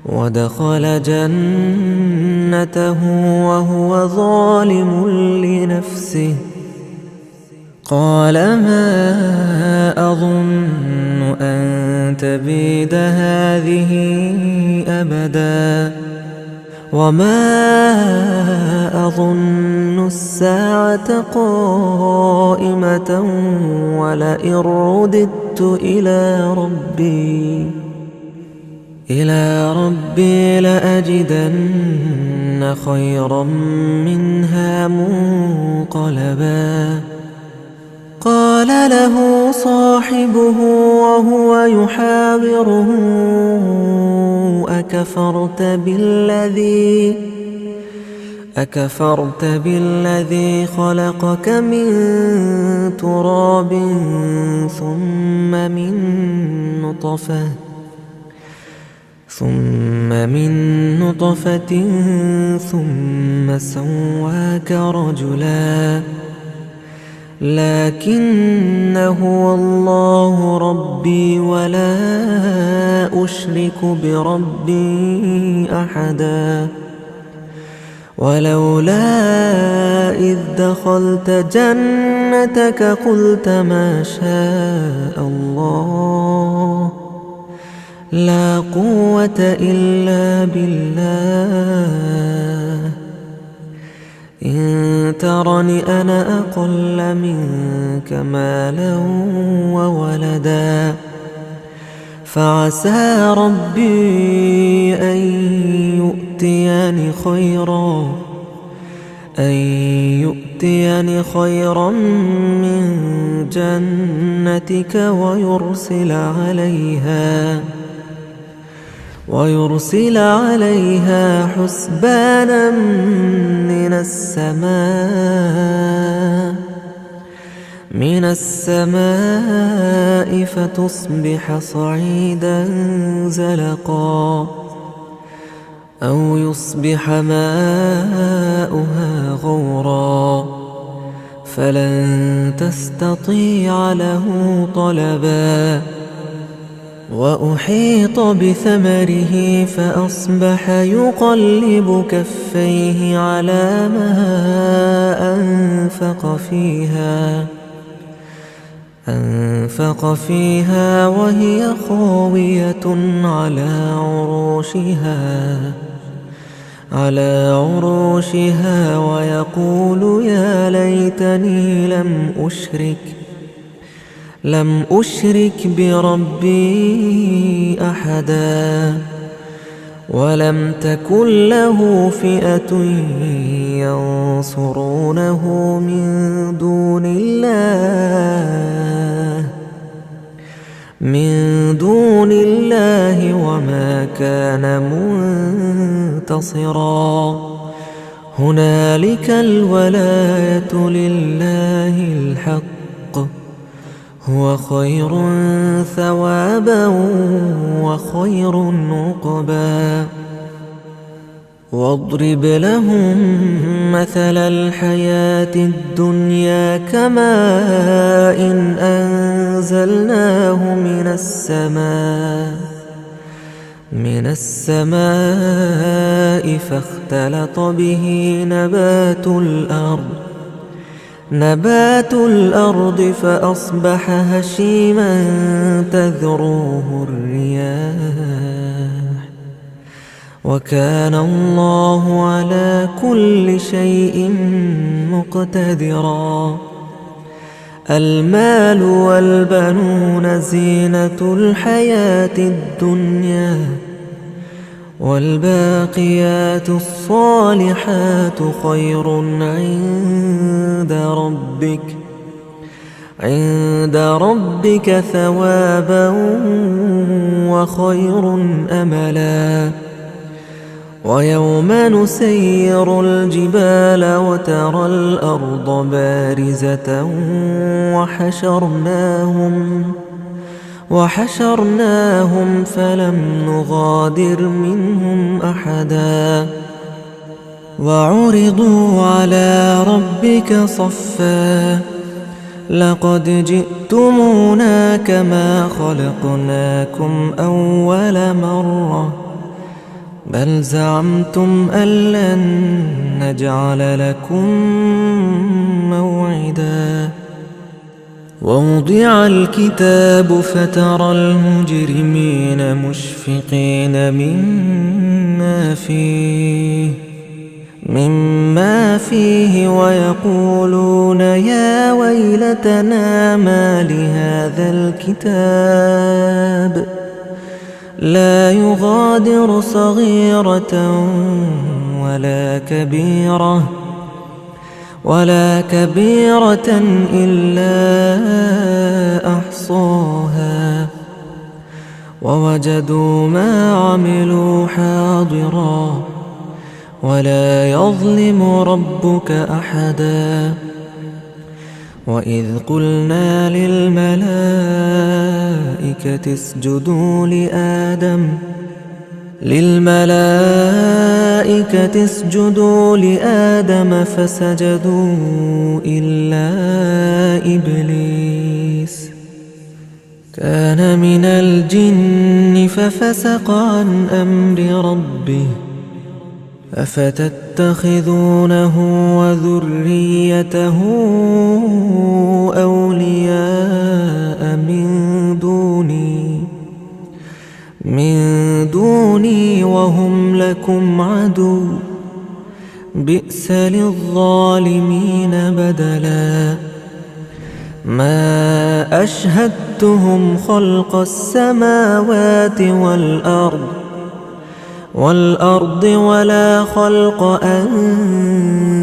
ودخل جنته وهو ظالم لنفسه قال ما أظن أن تبيد هذه أبدا وما أظن الساعة قائمة ولئن رددت إلى ربي لأجدن خيرا منها منقلبا. قال له صاحبه وهو يحاوره أكفرت بالذي خلقك من تراب ثم من نطفة ثم سواك رجلا لكن هو الله ربي ولا أشرك بربي أحدا. ولولا إذ دخلت جنتك قلت ما شاء الله لا قوة إلا بالله. إن ترني أنا أقل منك مالا وولدا فعسى ربي أن يؤتيني خيرا من جنتك ويرسل عليها حسبانا من السماء فتصبح صعيدا زلقا أو يصبح ماؤها غورا فلن تستطيع له طلبا. وأحيط بثمره فأصبح يقلب كفيه على ما أنفق فيها وهي خاوية على عروشها ويقول يا ليتني لم أشرك بربي أحدا ولم تكن له فئة ينصرونه من دون الله وما كان منتصرا. هنالك الولاية لله الحق هو خير ثوابا وخير عقبا. واضرب لهم مثل الحياة الدنيا كماء أنزلناه من السماء فاختلط به نبات الأرض فأصبح هشيما تذروه الرياح وكان الله على كل شيء مقتدرا. المال والبنون زينة الحياة الدنيا والباقيات الصالحات خير عند ربك ثوابا وخير أملا. ويوم نسير الجبال وترى الأرض بارزة وحشرناهم فلم نغادر منهم أحدا وعرضوا على ربك صفا لقد جئتمونا كما خلقناكم أول مرة بل زعمتم أن لن نجعل لكم موعدا. ووضع الكتاب فترى المجرمين مشفقين مما فيه ويقولون يا ويلتنا ما لهذا الكتاب لا يغادر صغيرة ولا كبيرة إلا أحصاها ووجدوا ما عملوا حاضرا ولا يظلم ربك أحدا. وإذ قلنا للملائكة اسجدوا لآدم فسجدوا إلا إبليس كان من الجن ففسق عن أمر ربه أفتتخذونه وذريته أولياء من دوني وهم لكم عدو بئس للظالمين بدلا ما أشهدتهم خلق السماوات والأرض ولا خلق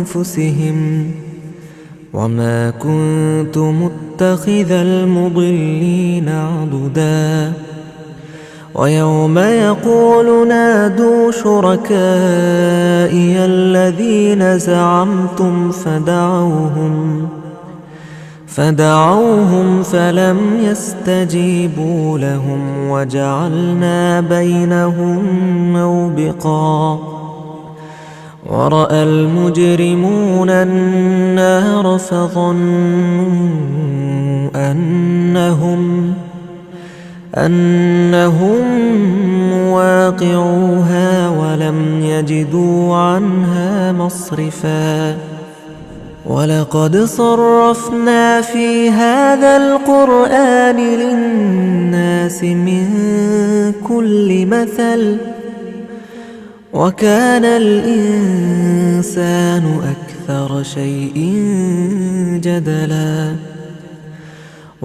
أنفسهم وما كنت متخذ المضلين عضدا ويوم يقول نادوا شركائي الذين زعمتم فدعوهم فلم يستجيبوا لهم وجعلنا بينهم موبقا ورأى المجرمون النار فظنوا أنهم مواقعوها ولم يجدوا عنها مصرفا ولقد صرفنا في هذا القرآن للناس من كل مثل وكان الإنسان أكثر شيء جدلا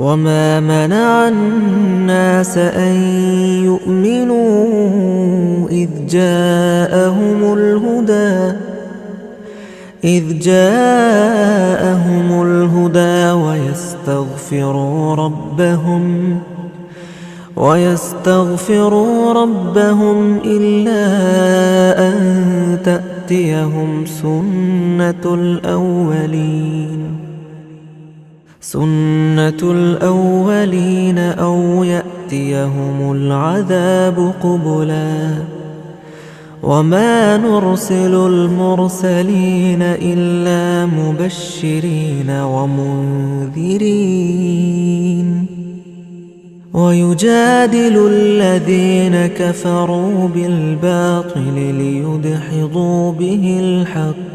وما منع الناس أن يؤمنوا إذ جاءهم الهدى ويستغفروا ربهم إلا أن تأتيهم سنة الأولين أو يأتيهم العذاب قبلا وما نرسل المرسلين إلا مبشرين ومنذرين ويجادل الذين كفروا بالباطل ليدحضوا به الحق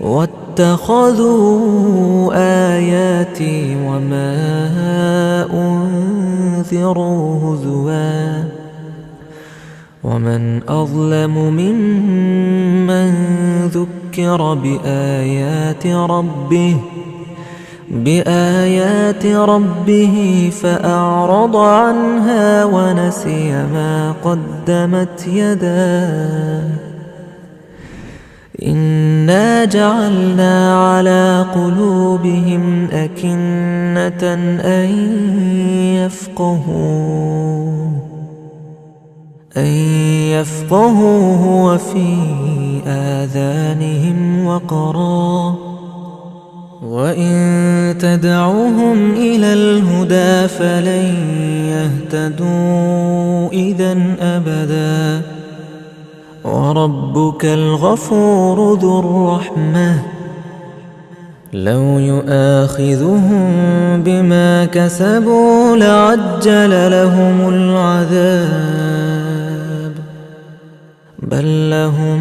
واتخذوا آياتي وما أنذروا هزوا ومن أظلم ممن ذكر بآيات ربه فأعرض عنها ونسي ما قدمت يداه إنا جعلنا على قلوبهم أكنة أن يفقهوه وفي آذانهم وقرا وإن تدعوهم إلى الهدى فلن يهتدوا إذا أبدا وربك الغفور ذو الرحمة لو يؤاخذهم بما كسبوا لعجل لهم العذاب بل لهم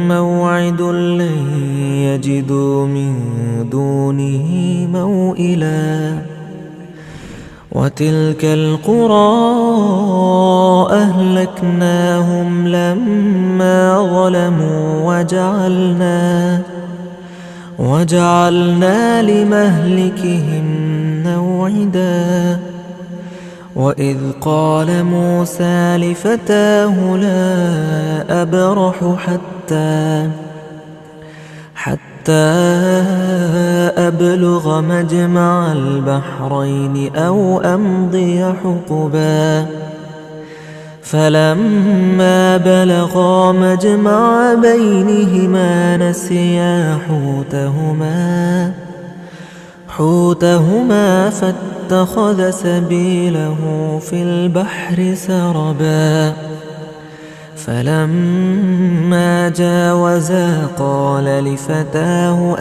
موعد لن يجدوا من دونه موئلا وتلك القرى أهلكناهم لما ظلموا وجعلنا لمهلكهم موعدا وإذ قال موسى لفتاه لا أبرح حتى أبلغ مجمع البحرين أو أمضي حقبا فلما بلغا مجمع بينهما نسيا حوتهما فاتخذ سبيله في البحر سربا فلما جاوزا قال لفتاه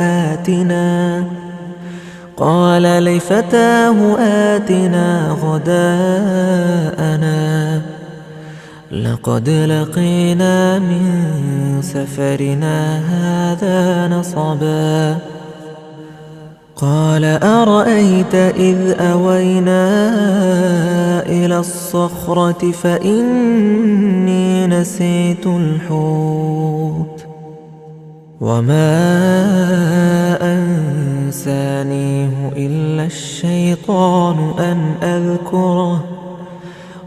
آتنا غداءنا لقد لقينا من سفرنا هذا نصبا قال أرأيت إذ أوينا إلى الصخرة فإني نسيت الحوت وما أنسانيه إلا الشيطان أن أذكره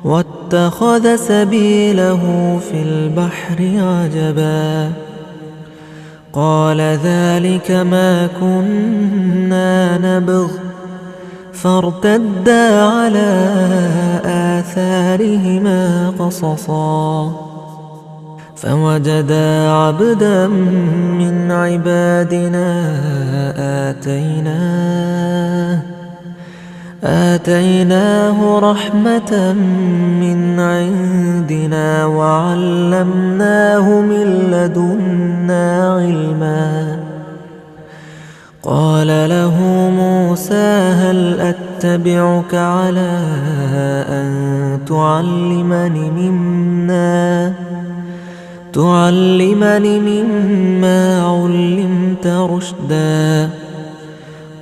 واتخذ سبيله في البحر عجبا قال ذلك ما كنا نبغ فارتدا على آثارهما قصصا فوجدا عبدا من عبادنا آتيناه رحمة من عندنا وعلمناه من لدنا علما قال له موسى هل أتبعك على أن تعلمني مما علمت رشدا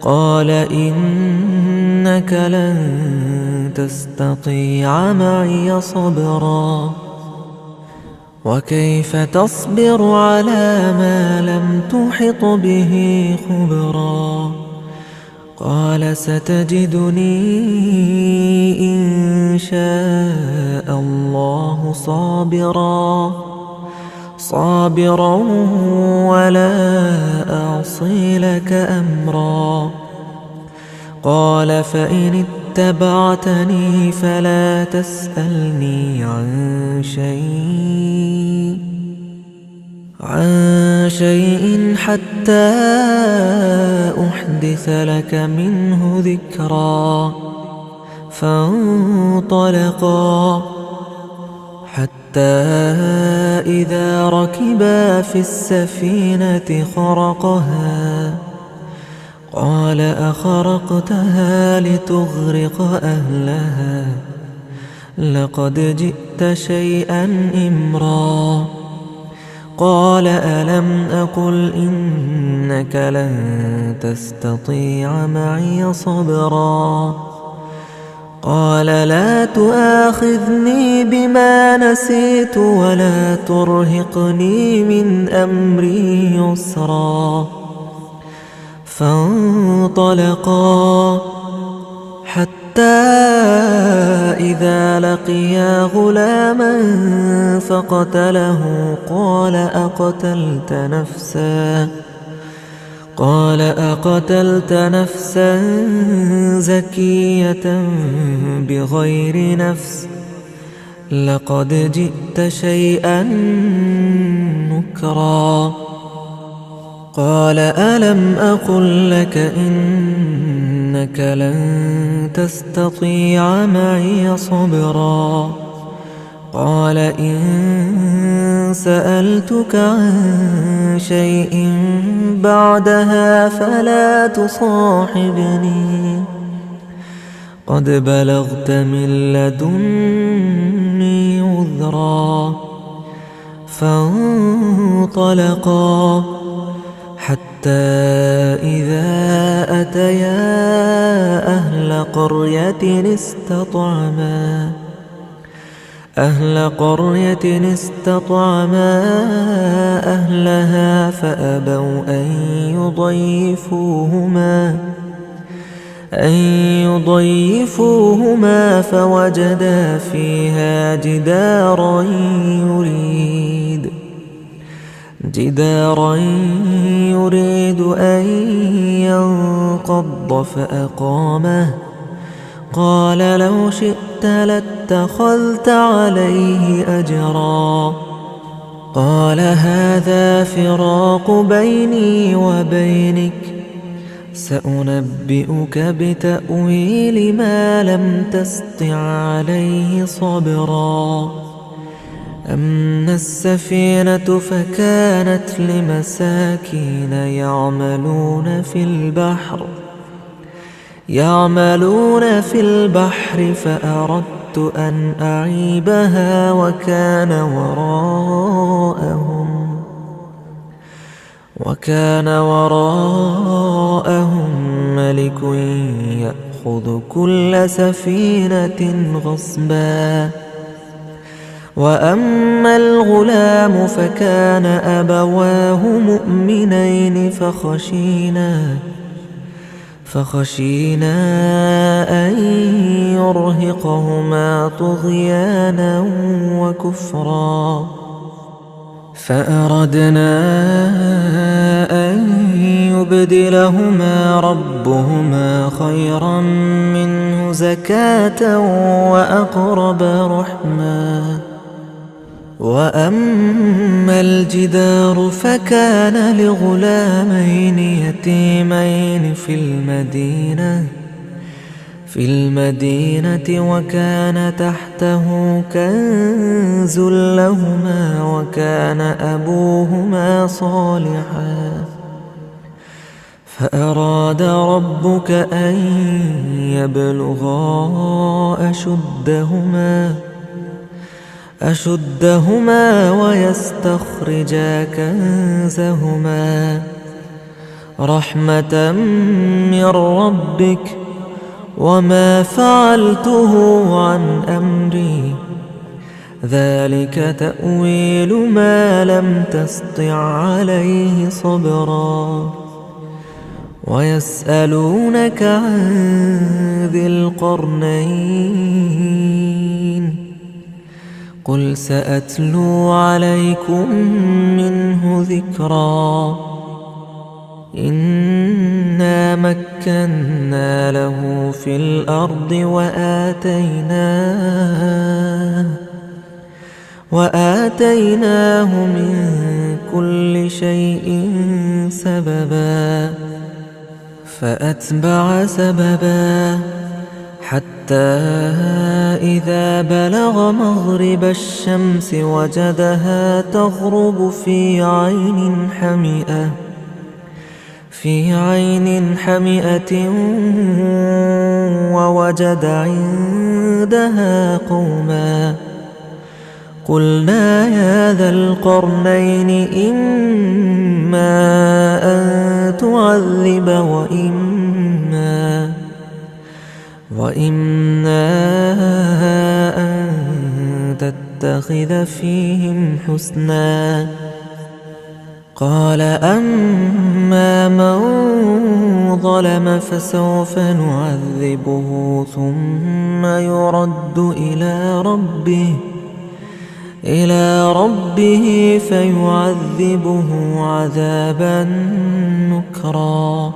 قال إنك لن تستطيع معي صبرا وكيف تصبر على ما لم تحط به خبرا قال ستجدني إن شاء الله صابرا ولا أعصي لك أمرا قال فإن اتبعتني فلا تسألني عن شيء حتى أحدث لك منه ذكرا فانطلقا حتى إذا ركبا في السفينة خرقها قال أخرقتها لتغرق أهلها لقد جئت شيئا إمرا قال ألم أقل إنك لن تستطيع معي صبرا قال لا تؤاخذني بما نسيت ولا ترهقني من أمري يسرا فانطلقا حتى إذا لقيا غلاما فقتله قال أقتلت نفسا زكية بغير نفس لقد جئت شيئا نكرا قال ألم أقل لك إنك لن تستطيع معي صبرا قال إن سألتك عن شيء بعدها فلا تصاحبني قد بلغت من لدني عذرا فانطلقا حتى إذا أتيا أهل قرية استطعما أهلها فأبوا أن يضيفوهما فوجدا فيها جدارا يريد أن ينقض فأقامه قال لو شئت لاتخذت عليه أجرا قال هذا فراق بيني وبينك سأنبئك بتأويل ما لم تسطع عليه صبرا أما السفينة فكانت لمساكين يعملون في البحر فأردت فخشيت أن أعيبها وكان وراءهم ملك يأخذ كل سفينة غصبا. وأما الغلام فكان أبواه مؤمنين فخشينا أن يرهقهما طغيانا وكفرا، فأردنا أن يبدلهما ربهما خيرا منه زكاة وأقرب رحما. وأما الجدار فكان لغلامين يتيمين في المدينة وكان تحته كنز لهما وكان أبوهما صالحا، فأراد ربك أن يبلغا أشدهما ويستخرجا كنزهما رحمة من ربك وما فعلته عن أمري ذلك تأويل ما لم تسطع عليه صبرا. ويسألونك عن ذي القرنين قل سأتلو عليكم منه ذكرا. إنا مكنا له في الأرض وآتيناه من كل شيء سببا، فأتبع سببا حتى إذا بلغ مغرب الشمس وجدها تغرب في عين حمئة ووجد عندها قوما قلنا يا ذا القرنين إما أن تعذب وإما أن تتخذ فيهم حسنا. قال أما من ظلم فسوف نعذبه ثم يرد إلى ربه فيعذبه عذابا نكرا.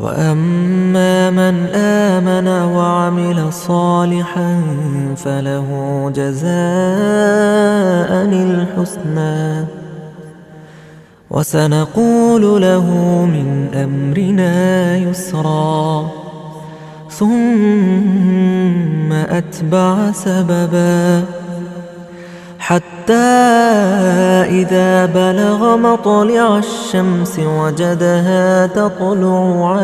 وأما من آمن وعمل صالحا فله جزاء الحسنى وسنقول له من أمرنا يسرا. ثم أتبع سببا حتى إذا بلغ مطلع الشمس وجدها تطلع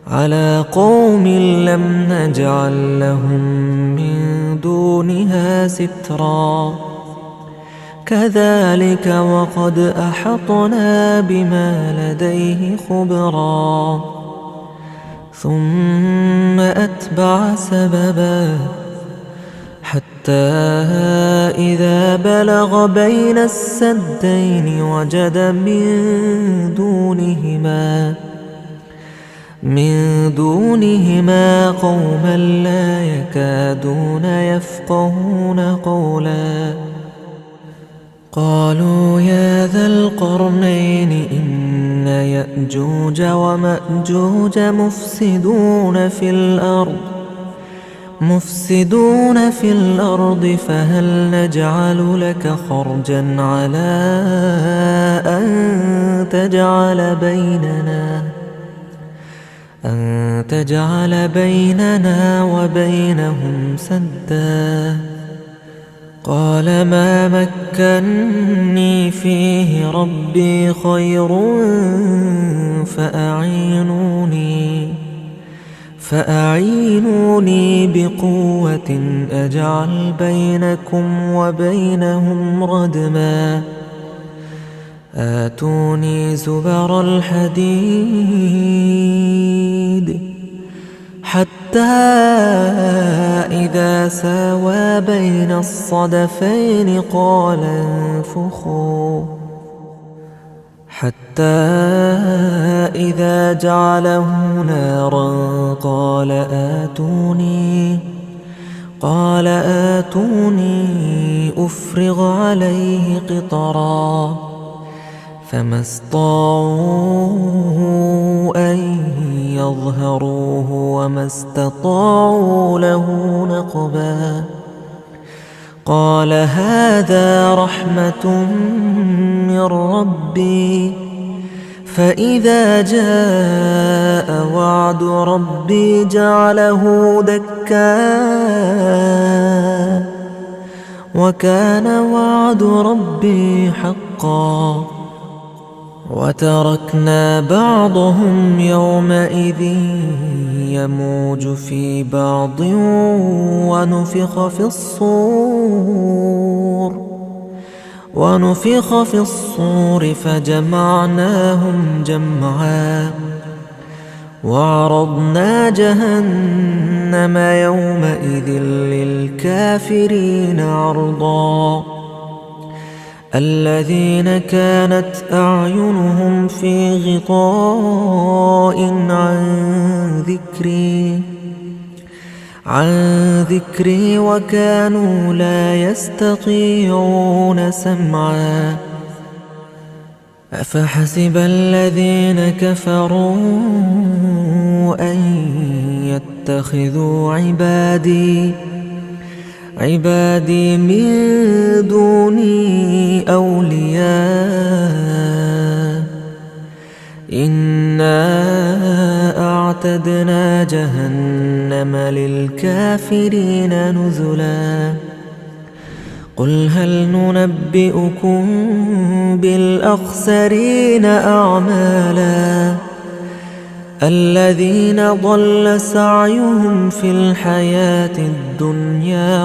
على قوم لم نجعل لهم من دونها سترا. كذلك وقد أحطنا بما لديه خبرا. ثم أتبع سببا حتى إذا بلغ بين السدين وجد من دونهما قوما لا يكادون يفقهون قولا. قالوا يا ذا القرنين إن يأجوج ومأجوج مفسدون في الأرض فهل نجعل لك خرجا على أن تجعل بيننا وبينهم سدا. قال ما مكني فيه ربي فأعينوني بقوة أجعل بينكم وبينهم ردما آتوني زبر الحديد حتى إذا ساوى بين الصدفين قال انفخوا حتى إذا جعله نارا قال آتوني أفرغ عليه قطرا فما استطاعوا أن يظهروه وما استطاعوا له نقبا قال هذا رحمة من ربي فإذا جاء وعد ربي جعله دكا وكان وعد ربي حقا وتركنا بعضهم يومئذ يموج في بعض ونفخ في الصور فجمعناهم جمعا وعرضنا جهنم يومئذ للكافرين عرضا الذين كانت أعينهم في غطاء عن ذكري وكانوا لا يستطيعون سمعا أفحسب الذين كفروا أن يتخذوا عبادي من دوني أولياء إنا أعتدنا جهنم للكافرين نزلا قل هل ننبئكم بالأخسرين أعمالا الذين ضل سعيهم في الحياة الدنيا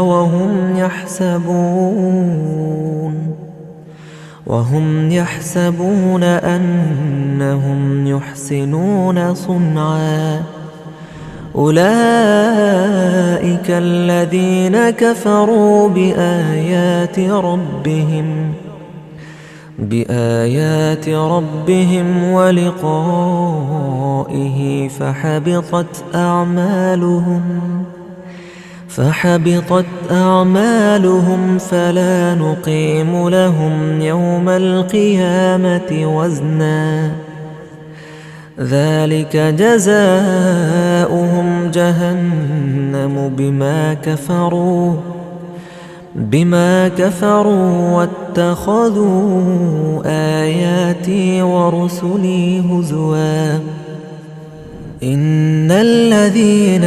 وهم يحسبون أنهم يحسنون صنعا أولئك الذين كفروا بآيات ربهم ولقائه فحبطت أعمالهم فلا نقيم لهم يوم القيامة وزنا ذلك جزاؤهم جهنم بما كفروا واتخذوا آياتي ورسلي هزوا إن الذين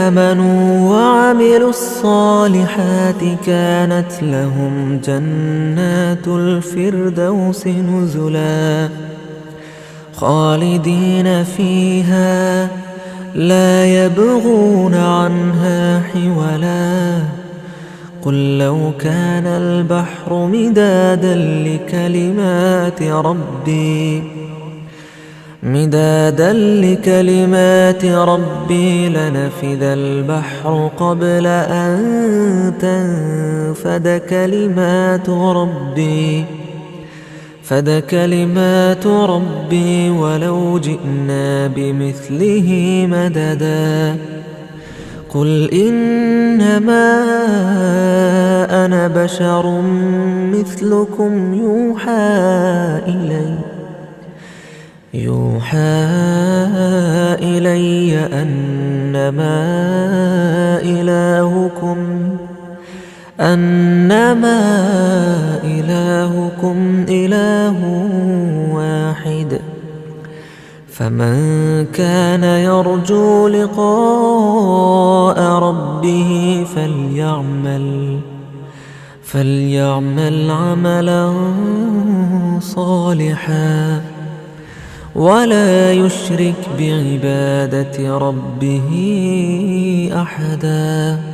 آمنوا وعملوا الصالحات كانت لهم جنات الفردوس نزلا خالدين فيها لا يبغون عنها حولا قل لو كان البحر مدادا لكلمات ربي لنفذ البحر قبل أن تنفد كلمات ربي ولو جئنا بمثله مددا قل إنما أنا بشر مثلكم يوحى إلي أنما إلهكم إله واحد فمن كان يرجو لقاء ربه فليعمل عملا صالحا ولا يشرك بعبادة ربه أحدا.